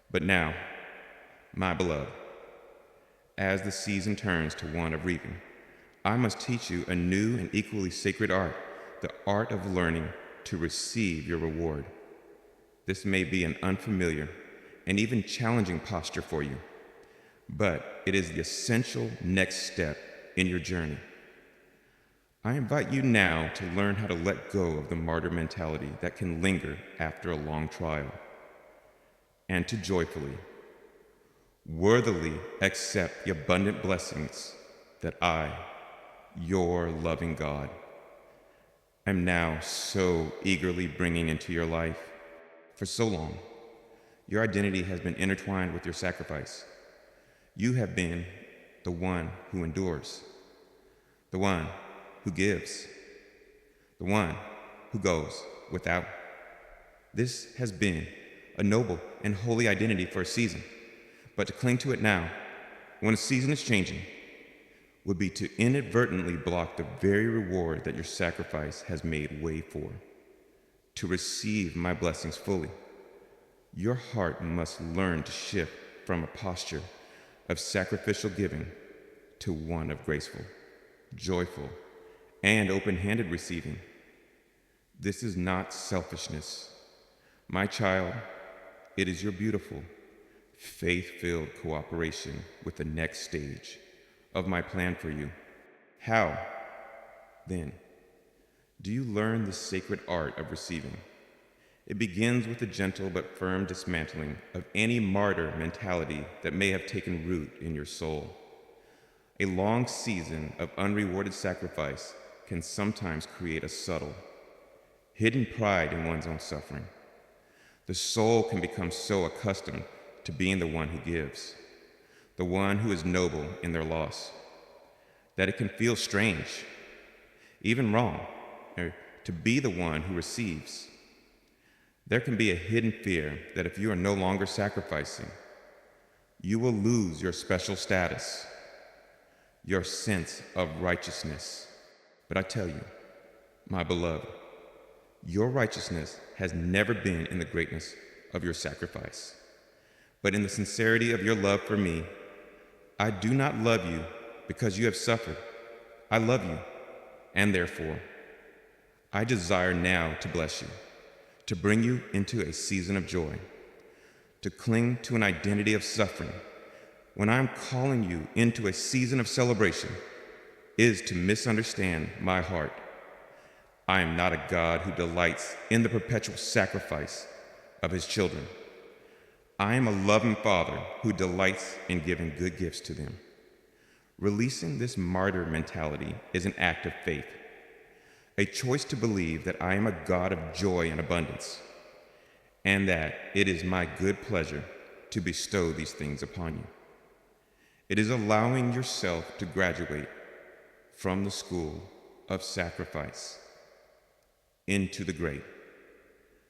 But now, my beloved, as the season turns to one of reaping, I must teach you a new and equally sacred art, the art of learning to receive your reward. This may be an unfamiliar and even challenging posture for you, but it is the essential next step in your journey. I invite you now to learn how to let go of the martyr mentality that can linger after a long trial, and to joyfully, worthily accept the abundant blessings that I, your loving God, I'm now so eagerly bringing into your life. For so long, your identity has been intertwined with your sacrifice. You have been the one who endures, the one who gives, the one who goes without. This has been a noble and holy identity for a season, but to cling to it now, when a season is changing, would be to inadvertently block the very reward that your sacrifice has made way for. To receive my blessings fully, your heart must learn to shift from a posture of sacrificial giving to one of graceful, joyful, and open-handed receiving. This is not selfishness. My child, it is your beautiful, faith-filled cooperation with the next stage of my plan for you. How, then, do you learn the sacred art of receiving? It begins with a gentle but firm dismantling of any martyr mentality that may have taken root in your soul. A long season of unrewarded sacrifice can sometimes create a subtle, hidden pride in one's own suffering. The soul can become so accustomed to being the one who gives, the one who is noble in their loss, that it can feel strange, even wrong, to be the one who receives. There can be a hidden fear that if you are no longer sacrificing, you will lose your special status, your sense of righteousness. But I tell you, my beloved, your righteousness has never been in the greatness of your sacrifice, but in the sincerity of your love for me. I do not love you because you have suffered. I love you, and therefore, I desire now to bless you, to bring you into a season of joy, to cling to an identity of suffering when I am calling you into a season of celebration is to misunderstand my heart. I am not a God who delights in the perpetual sacrifice of his children. I am a loving Father who delights in giving good gifts to them. Releasing this martyr mentality is an act of faith, a choice to believe that I am a God of joy and abundance, and that it is my good pleasure to bestow these things upon you. It is allowing yourself to graduate from the school of sacrifice into the great,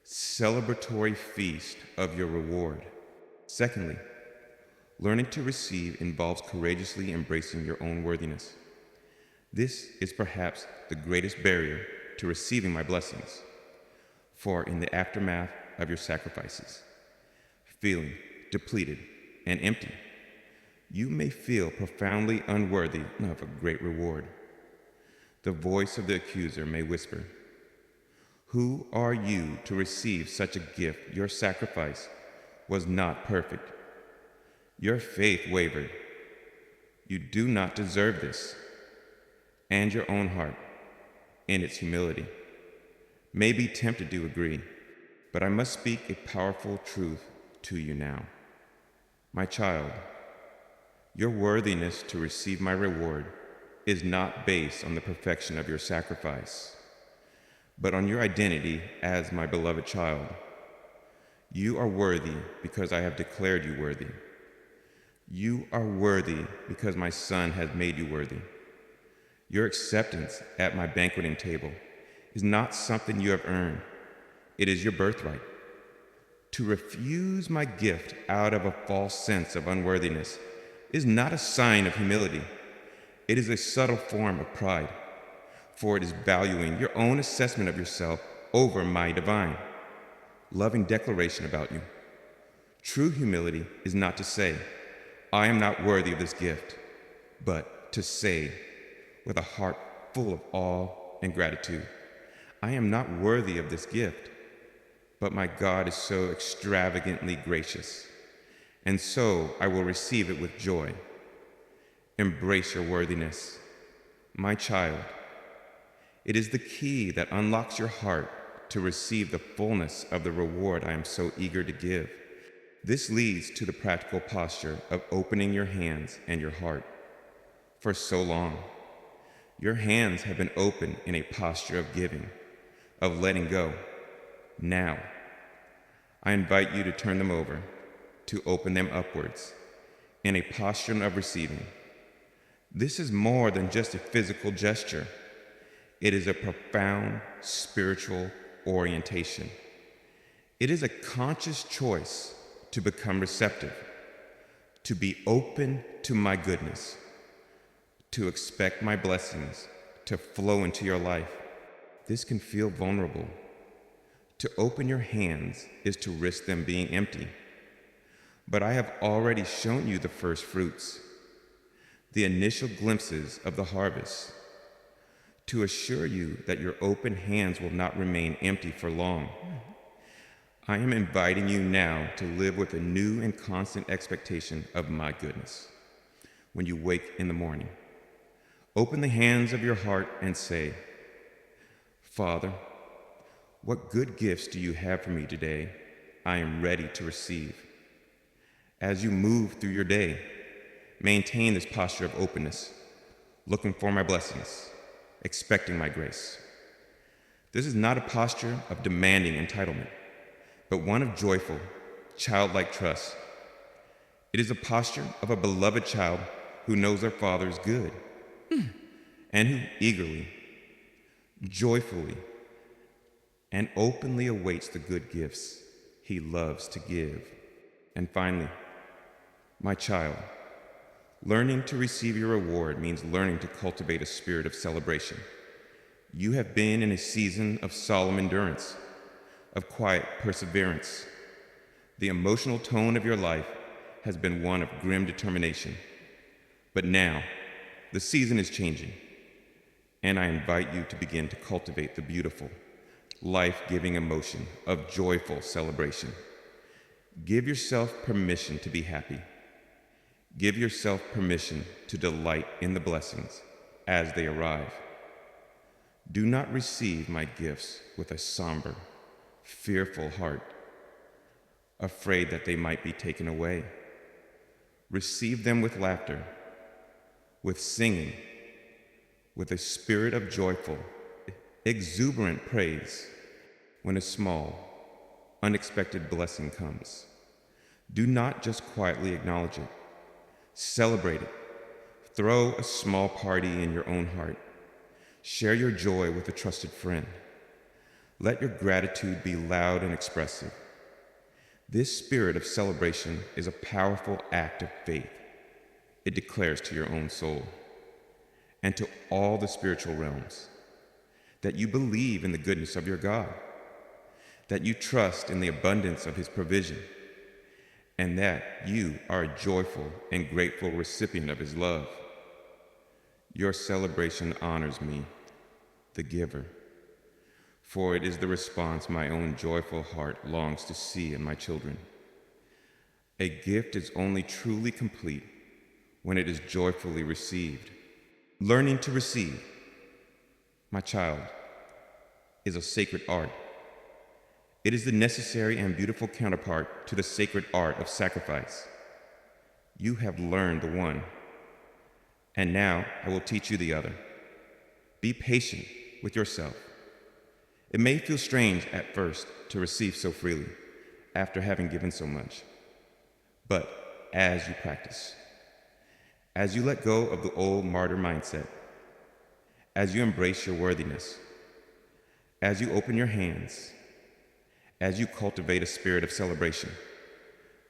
celebratory feast of your reward. Secondly, learning to receive involves courageously embracing your own worthiness. This is perhaps the greatest barrier to receiving my blessings, for in the aftermath of your sacrifices, feeling depleted and empty, you may feel profoundly unworthy of a great reward. The voice of the accuser may whisper, "Who are you to receive such a gift? Your sacrifice was not perfect. Your faith wavered. You do not deserve this." And your own heart, in its humility, may be tempted to agree, but I must speak a powerful truth to you now. My child, your worthiness to receive my reward is not based on the perfection of your sacrifice, but on your identity as my beloved child. You are worthy because I have declared you worthy. You are worthy because my Son has made you worthy. Your acceptance at my banqueting table is not something you have earned. It is your birthright. To refuse my gift out of a false sense of unworthiness is not a sign of humility. It is a subtle form of pride, for it is valuing your own assessment of yourself over my divine, loving declaration about you. True humility is not to say, "I am not worthy of this gift," but to say, with a heart full of awe and gratitude, "I am not worthy of this gift, but my God is so extravagantly gracious, and so I will receive it with joy." Embrace your worthiness, my child. It is the key that unlocks your heart to receive the fullness of the reward I am so eager to give. This leads to the practical posture of opening your hands and your heart. For so long, your hands have been open in a posture of giving, of letting go. Now, I invite you to turn them over, to open them upwards, in a posture of receiving. This is more than just a physical gesture. It is a profound spiritual orientation. It is a conscious choice to become receptive, to be open to my goodness, to expect my blessings to flow into your life. This can feel vulnerable. To open your hands is to risk them being empty. But I have already shown you the first fruits, the initial glimpses of the harvest, to assure you that your open hands will not remain empty for long. I am inviting you now to live with a new and constant expectation of my goodness. When you wake in the morning, open the hands of your heart and say, Father, what good gifts do you have for me today? I am ready to receive. As you move through your day, maintain this posture of openness, looking for my blessings, expecting my grace. This is not a posture of demanding entitlement, but one of joyful, childlike trust. It is a posture of a beloved child who knows their Father is good and who eagerly, joyfully, and openly awaits the good gifts he loves to give. And finally, my child, learning to receive your reward means learning to cultivate a spirit of celebration. You have been in a season of solemn endurance, of quiet perseverance. The emotional tone of your life has been one of grim determination. But now, the season is changing, and I invite you to begin to cultivate the beautiful, life-giving emotion of joyful celebration. Give yourself permission to be happy. Give yourself permission to delight in the blessings as they arrive. Do not receive my gifts with a somber, fearful heart, afraid that they might be taken away. Receive them with laughter, with singing, with a spirit of joyful, exuberant praise when a small, unexpected blessing comes. Do not just quietly acknowledge it. Celebrate it. Throw a small party in your own heart. Share your joy with a trusted friend. Let your gratitude be loud and expressive. This spirit of celebration is a powerful act of faith. It declares to your own soul and to all the spiritual realms that you believe in the goodness of your God, that you trust in the abundance of his provision, and that you are a joyful and grateful recipient of his love. Your celebration honors me, the giver, for it is the response my own joyful heart longs to see in my children. A gift is only truly complete when it is joyfully received. Learning to receive, my child, is a sacred art. It is the necessary and beautiful counterpart to the sacred art of sacrifice. You have learned the one, and now I will teach you the other. Be patient with yourself. It may feel strange at first to receive so freely after having given so much, but as you practice, as you let go of the old martyr mindset, as you embrace your worthiness, as you open your hands, as you cultivate a spirit of celebration,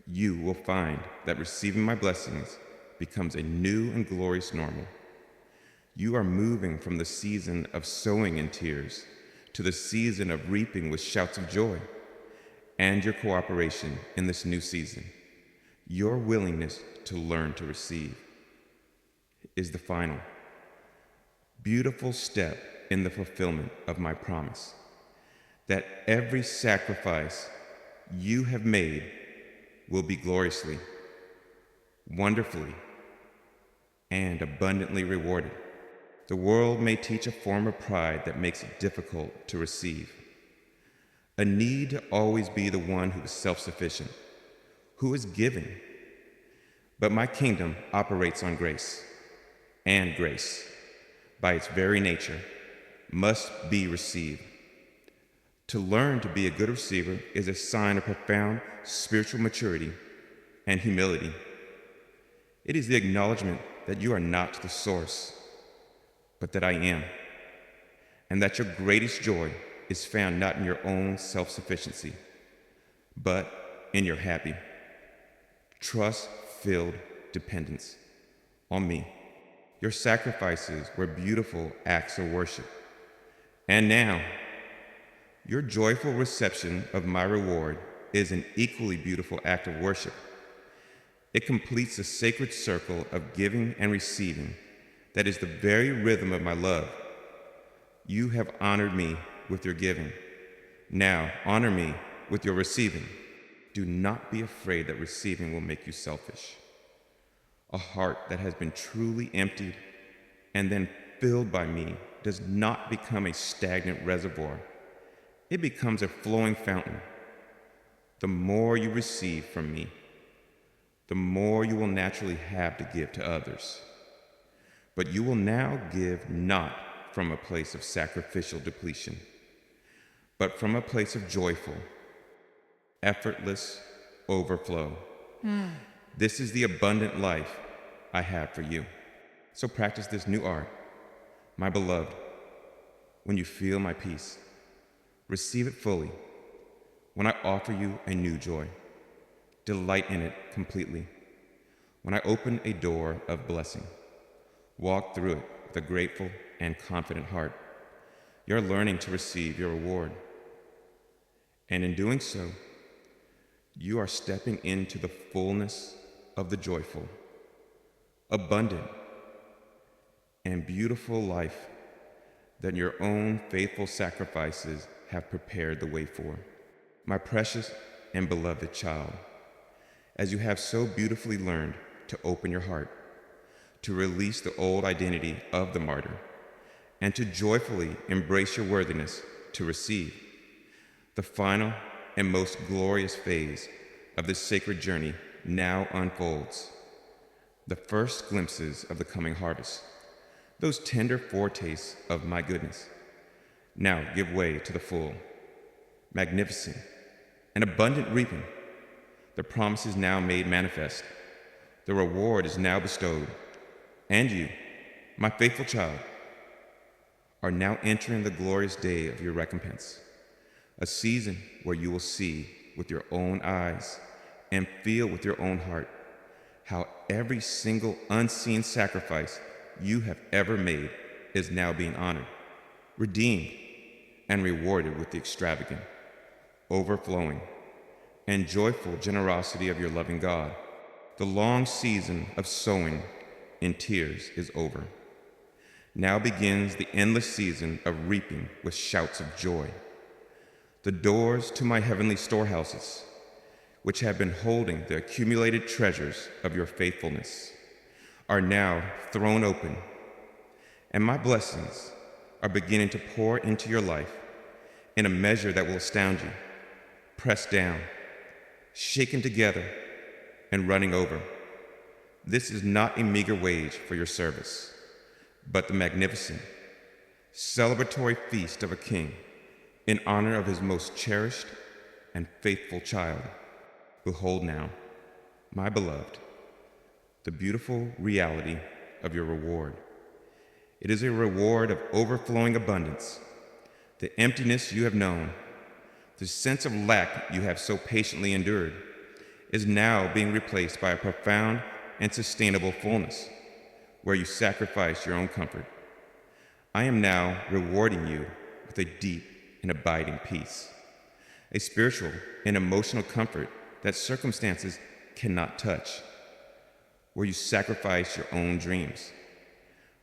you will find that receiving my blessings becomes a new and glorious normal. You are moving from the season of sowing in tears to the season of reaping with shouts of joy. And your cooperation in this new season, your willingness to learn to receive, is the final, beautiful step in the fulfillment of my promise that every sacrifice you have made will be gloriously, wonderfully, and abundantly rewarded. The world may teach a form of pride that makes it difficult to receive, a need to always be the one who is self-sufficient, who is giving. But my kingdom operates on grace, and grace, by its very nature, must be received. To learn to be a good receiver is a sign of profound spiritual maturity and humility. It is the acknowledgement that you are not the source, but that I am, and that your greatest joy is found not in your own self-sufficiency, but in your happy, trust-filled dependence on me. Your sacrifices were beautiful acts of worship. And now, your joyful reception of my reward is an equally beautiful act of worship. It completes the sacred circle of giving and receiving that is the very rhythm of my love. You have honored me with your giving. Now honor me with your receiving. Do not be afraid that receiving will make you selfish. A heart that has been truly emptied and then filled by me does not become a stagnant reservoir. It becomes a flowing fountain. The more you receive from me, the more you will naturally have to give to others. But you will now give not from a place of sacrificial depletion, but from a place of joyful, effortless overflow. This is the abundant life I have for you. So practice this new art, my beloved. When you feel my peace, receive it fully. When I offer you a new joy, delight in it completely. When I open a door of blessing, walk through it with a grateful and confident heart. You're learning to receive your reward. And in doing so, you are stepping into the fullness of the joyful, abundant, and beautiful life that your own faithful sacrifices have prepared the way for. My precious and beloved child, as you have so beautifully learned to open your heart, to release the old identity of the martyr, and to joyfully embrace your worthiness to receive, the final and most glorious phase of this sacred journey now unfolds. The first glimpses of the coming harvest, those tender foretastes of my goodness, now give way to the full, magnificent, and abundant reaping. The promise is now made manifest. The reward is now bestowed. And you, my faithful child, are now entering the glorious day of your recompense, a season where you will see with your own eyes and feel with your own heart how every single unseen sacrifice you have ever made is now being honored, redeemed, and rewarded with the extravagant, overflowing, and joyful generosity of your loving God. The long season of sowing in tears is over. Now begins the endless season of reaping with shouts of joy. The doors to my heavenly storehouses, which have been holding the accumulated treasures of your faithfulness, are now thrown open, and my blessings are beginning to pour into your life in a measure that will astound you, pressed down, shaken together, and running over. This is not a meager wage for your service, but the magnificent, celebratory feast of a king in honor of his most cherished and faithful child. Behold now, my beloved, the beautiful reality of your reward. It is a reward of overflowing abundance. The emptiness you have known, the sense of lack you have so patiently endured, is now being replaced by a profound and sustainable fullness, where you sacrifice your own comfort. I am now rewarding you with a deep and abiding peace, a spiritual and emotional comfort that circumstances cannot touch, where you sacrifice your own dreams.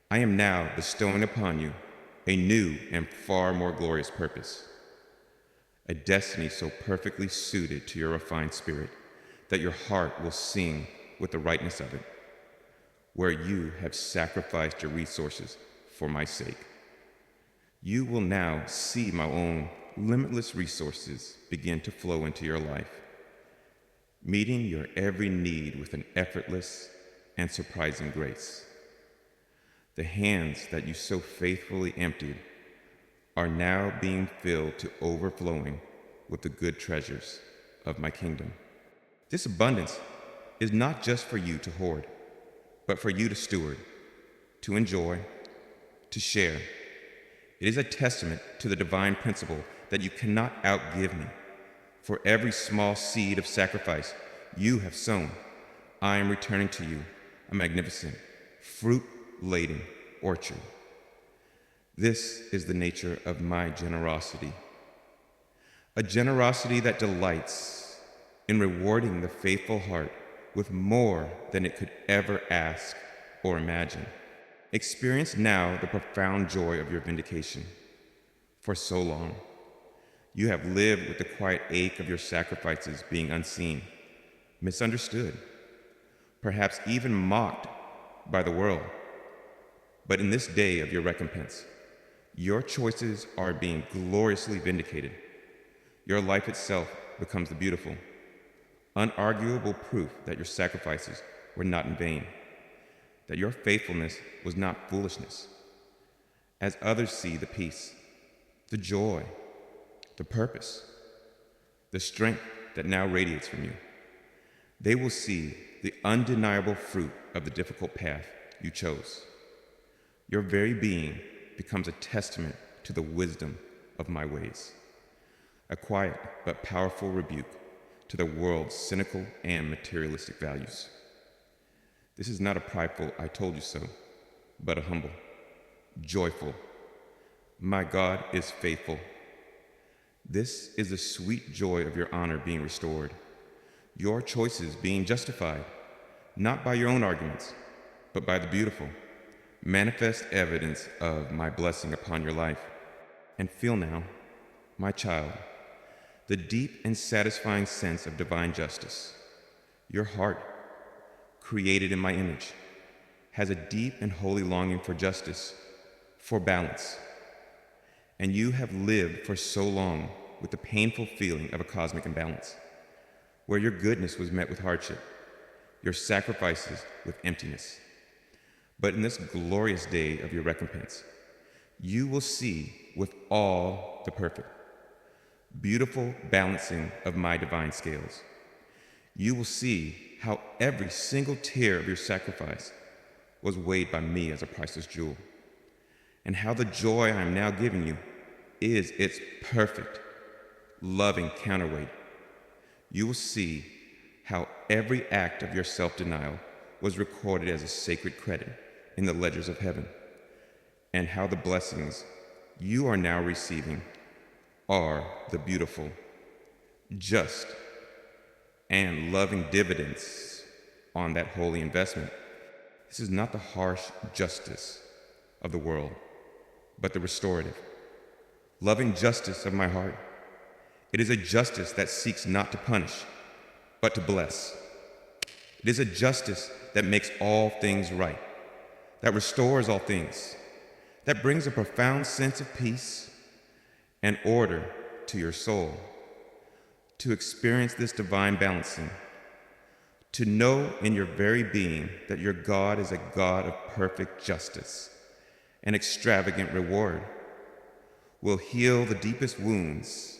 I am now bestowing upon you a new and far more glorious purpose, a destiny so perfectly suited to your refined spirit that your heart will sing with the rightness of it, where you have sacrificed your resources for my sake. You will now see my own limitless resources begin to flow into your life, meeting your every need with an effortless and surprising grace. The hands that you so faithfully emptied are now being filled to overflowing with the good treasures of my kingdom. This abundance is not just for you to hoard, but for you to steward, to enjoy, to share. It is a testament to the divine principle that you cannot outgive me. For every small seed of sacrifice you have sown, I am returning to you a magnificent, fruit-laden orchard. This is the nature of my generosity, a generosity that delights in rewarding the faithful heart with more than it could ever ask or imagine. Experience now the profound joy of your vindication. For so long, you have lived with the quiet ache of your sacrifices being unseen, misunderstood, perhaps even mocked by the world. But in this day of your recompense, your choices are being gloriously vindicated. Your life itself becomes the beautiful, unarguable proof that your sacrifices were not in vain, that your faithfulness was not foolishness. As others see the peace, the joy, the purpose, the strength that now radiates from you, they will see the undeniable fruit of the difficult path you chose. Your very being becomes a testament to the wisdom of my ways, a quiet but powerful rebuke to the world's cynical and materialistic values. This is not a prideful "I told you so," but a humble, joyful, "My God is faithful." This is the sweet joy of your honor being restored, your choices being justified, not by your own arguments, but by the beautiful, manifest evidence of my blessing upon your life. And feel now, my child, the deep and satisfying sense of divine justice. Your heart, created in my image, has a deep and holy longing for justice, for balance. And you have lived for so long with the painful feeling of a cosmic imbalance, where your goodness was met with hardship, your sacrifices with emptiness. But in this glorious day of your recompense, you will see with all the perfect, beautiful balancing of my divine scales. You will see how every single tear of your sacrifice was weighed by me as a priceless jewel, and how the joy I am now giving you is its perfect, loving counterweight. You will see how every act of your self-denial was recorded as a sacred credit in the ledgers of heaven, and how the blessings you are now receiving are the beautiful, just, and loving dividends on that holy investment. This is not the harsh justice of the world, but the restorative, loving justice of my heart. It is a justice that seeks not to punish, but to bless. It is a justice that makes all things right, that restores all things, that brings a profound sense of peace and order to your soul. To experience this divine balancing, to know in your very being that your God is a God of perfect justice and extravagant reward, will heal the deepest wounds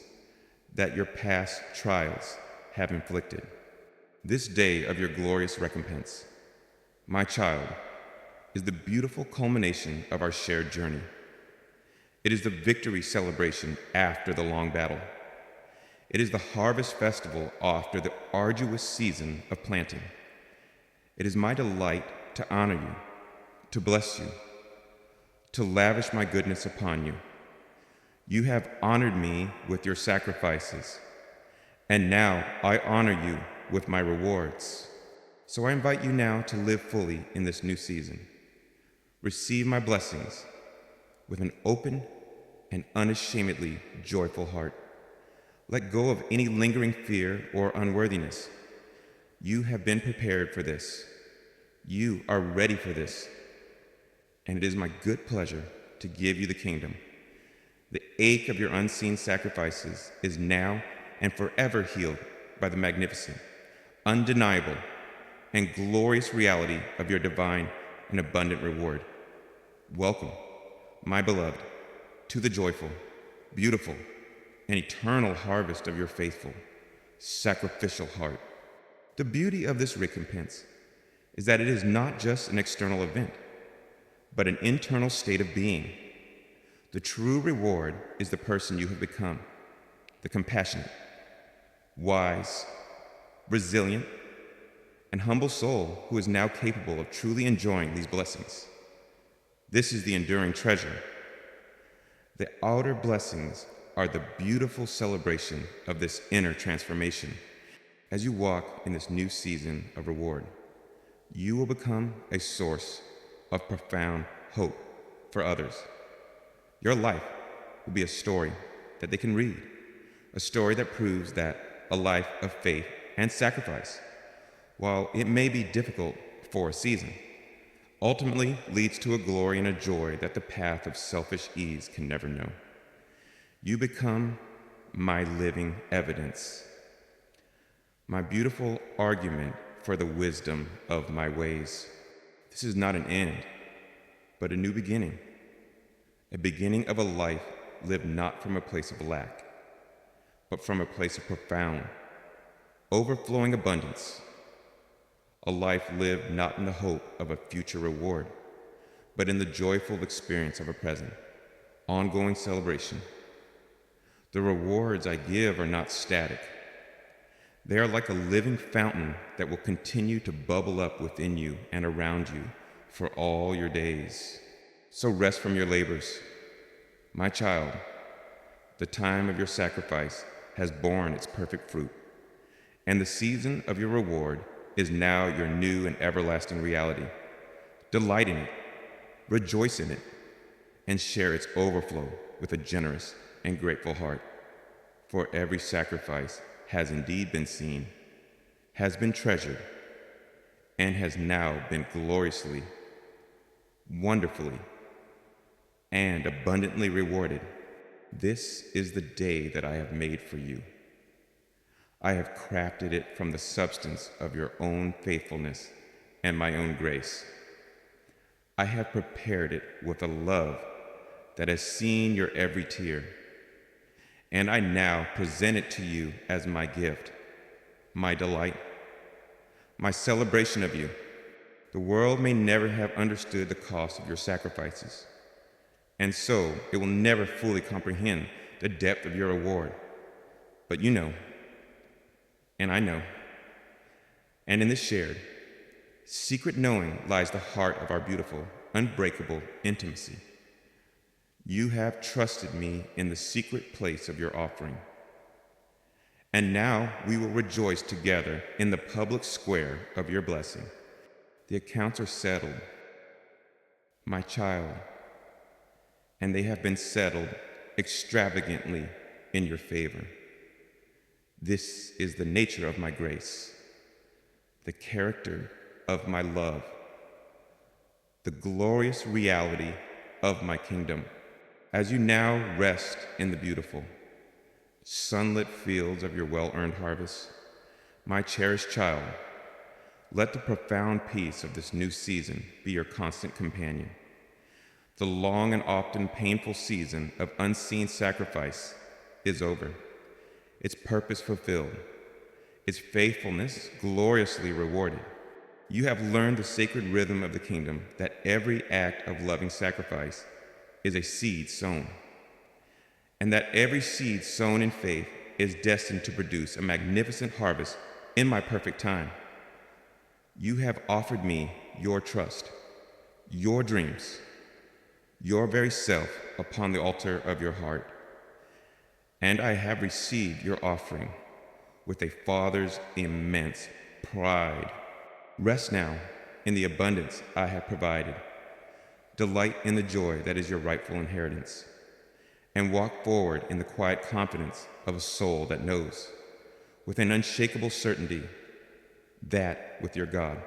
that your past trials have inflicted. This day of your glorious recompense, my child, is the beautiful culmination of our shared journey. It is the victory celebration after the long battle. It is the harvest festival after the arduous season of planting. It is my delight to honor you, to bless you, to lavish my goodness upon you. You have honored me with your sacrifices, and now I honor you with my rewards. So I invite you now to live fully in this new season. Receive my blessings with an open and unashamedly joyful heart. Let go of any lingering fear or unworthiness. You have been prepared for this. You are ready for this. And it is my good pleasure to give you the kingdom. The ache of your unseen sacrifices is now and forever healed by the magnificent, undeniable, and glorious reality of your divine and abundant reward. Welcome, my beloved, to the joyful, beautiful, and eternal harvest of your faithful, sacrificial heart. The beauty of this recompense is that it is not just an external event, but an internal state of being. The true reward is the person you have become, the compassionate, wise, resilient, and humble soul who is now capable of truly enjoying these blessings. This is the enduring treasure. The outer blessings are the beautiful celebration of this inner transformation. As you walk in this new season of reward, you will become a source of profound hope for others. Your life will be a story that they can read, a story that proves that a life of faith and sacrifice, while it may be difficult for a season, ultimately leads to a glory and a joy that the path of selfish ease can never know. You become my living evidence, my beautiful argument for the wisdom of my ways. This is not an end, but a new beginning, a beginning of a life lived not from a place of lack, but from a place of profound, overflowing abundance. A life lived not in the hope of a future reward, but in the joyful experience of a present, ongoing celebration. The rewards I give are not static. They are like a living fountain that will continue to bubble up within you and around you for all your days. So rest from your labors. My child, the time of your sacrifice has borne its perfect fruit, and the season of your reward is now your new and everlasting reality. Delight in it, rejoice in it, and share its overflow with a generous and grateful heart. For every sacrifice has indeed been seen, has been treasured, and has now been gloriously, wonderfully, and abundantly rewarded. This is the day that I have made for you. I have crafted it from the substance of your own faithfulness and my own grace. I have prepared it with a love that has seen your every tear, and I now present it to you as my gift, my delight, my celebration of you. The world may never have understood the cost of your sacrifices, and so it will never fully comprehend the depth of your reward. But you know, and I know, and in this shared, secret knowing lies the heart of our beautiful, unbreakable intimacy. You have trusted me in the secret place of your offering. And now we will rejoice together in the public square of your blessing. The accounts are settled, my child, and they have been settled extravagantly in your favor. This is the nature of my grace, the character of my love, the glorious reality of my kingdom. As you now rest in the beautiful, sunlit fields of your well-earned harvest, my cherished child, let the profound peace of this new season be your constant companion. The long and often painful season of unseen sacrifice is over, its purpose fulfilled, its faithfulness gloriously rewarded. You have learned the sacred rhythm of the kingdom, that every act of loving sacrifice is a seed sown, and that every seed sown in faith is destined to produce a magnificent harvest in my perfect time. You have offered me your trust, your dreams, your very self upon the altar of your heart, and I have received your offering with a father's immense pride. Rest now in the abundance I have provided. Delight in the joy that is your rightful inheritance, and walk forward in the quiet confidence of a soul that knows, with an unshakable certainty, that with your God,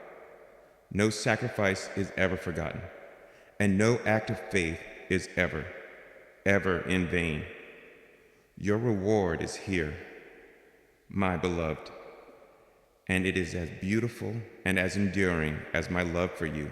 no sacrifice is ever forgotten, and no act of faith is ever in vain. Your reward is here, my beloved, and it is as beautiful and as enduring as my love for you.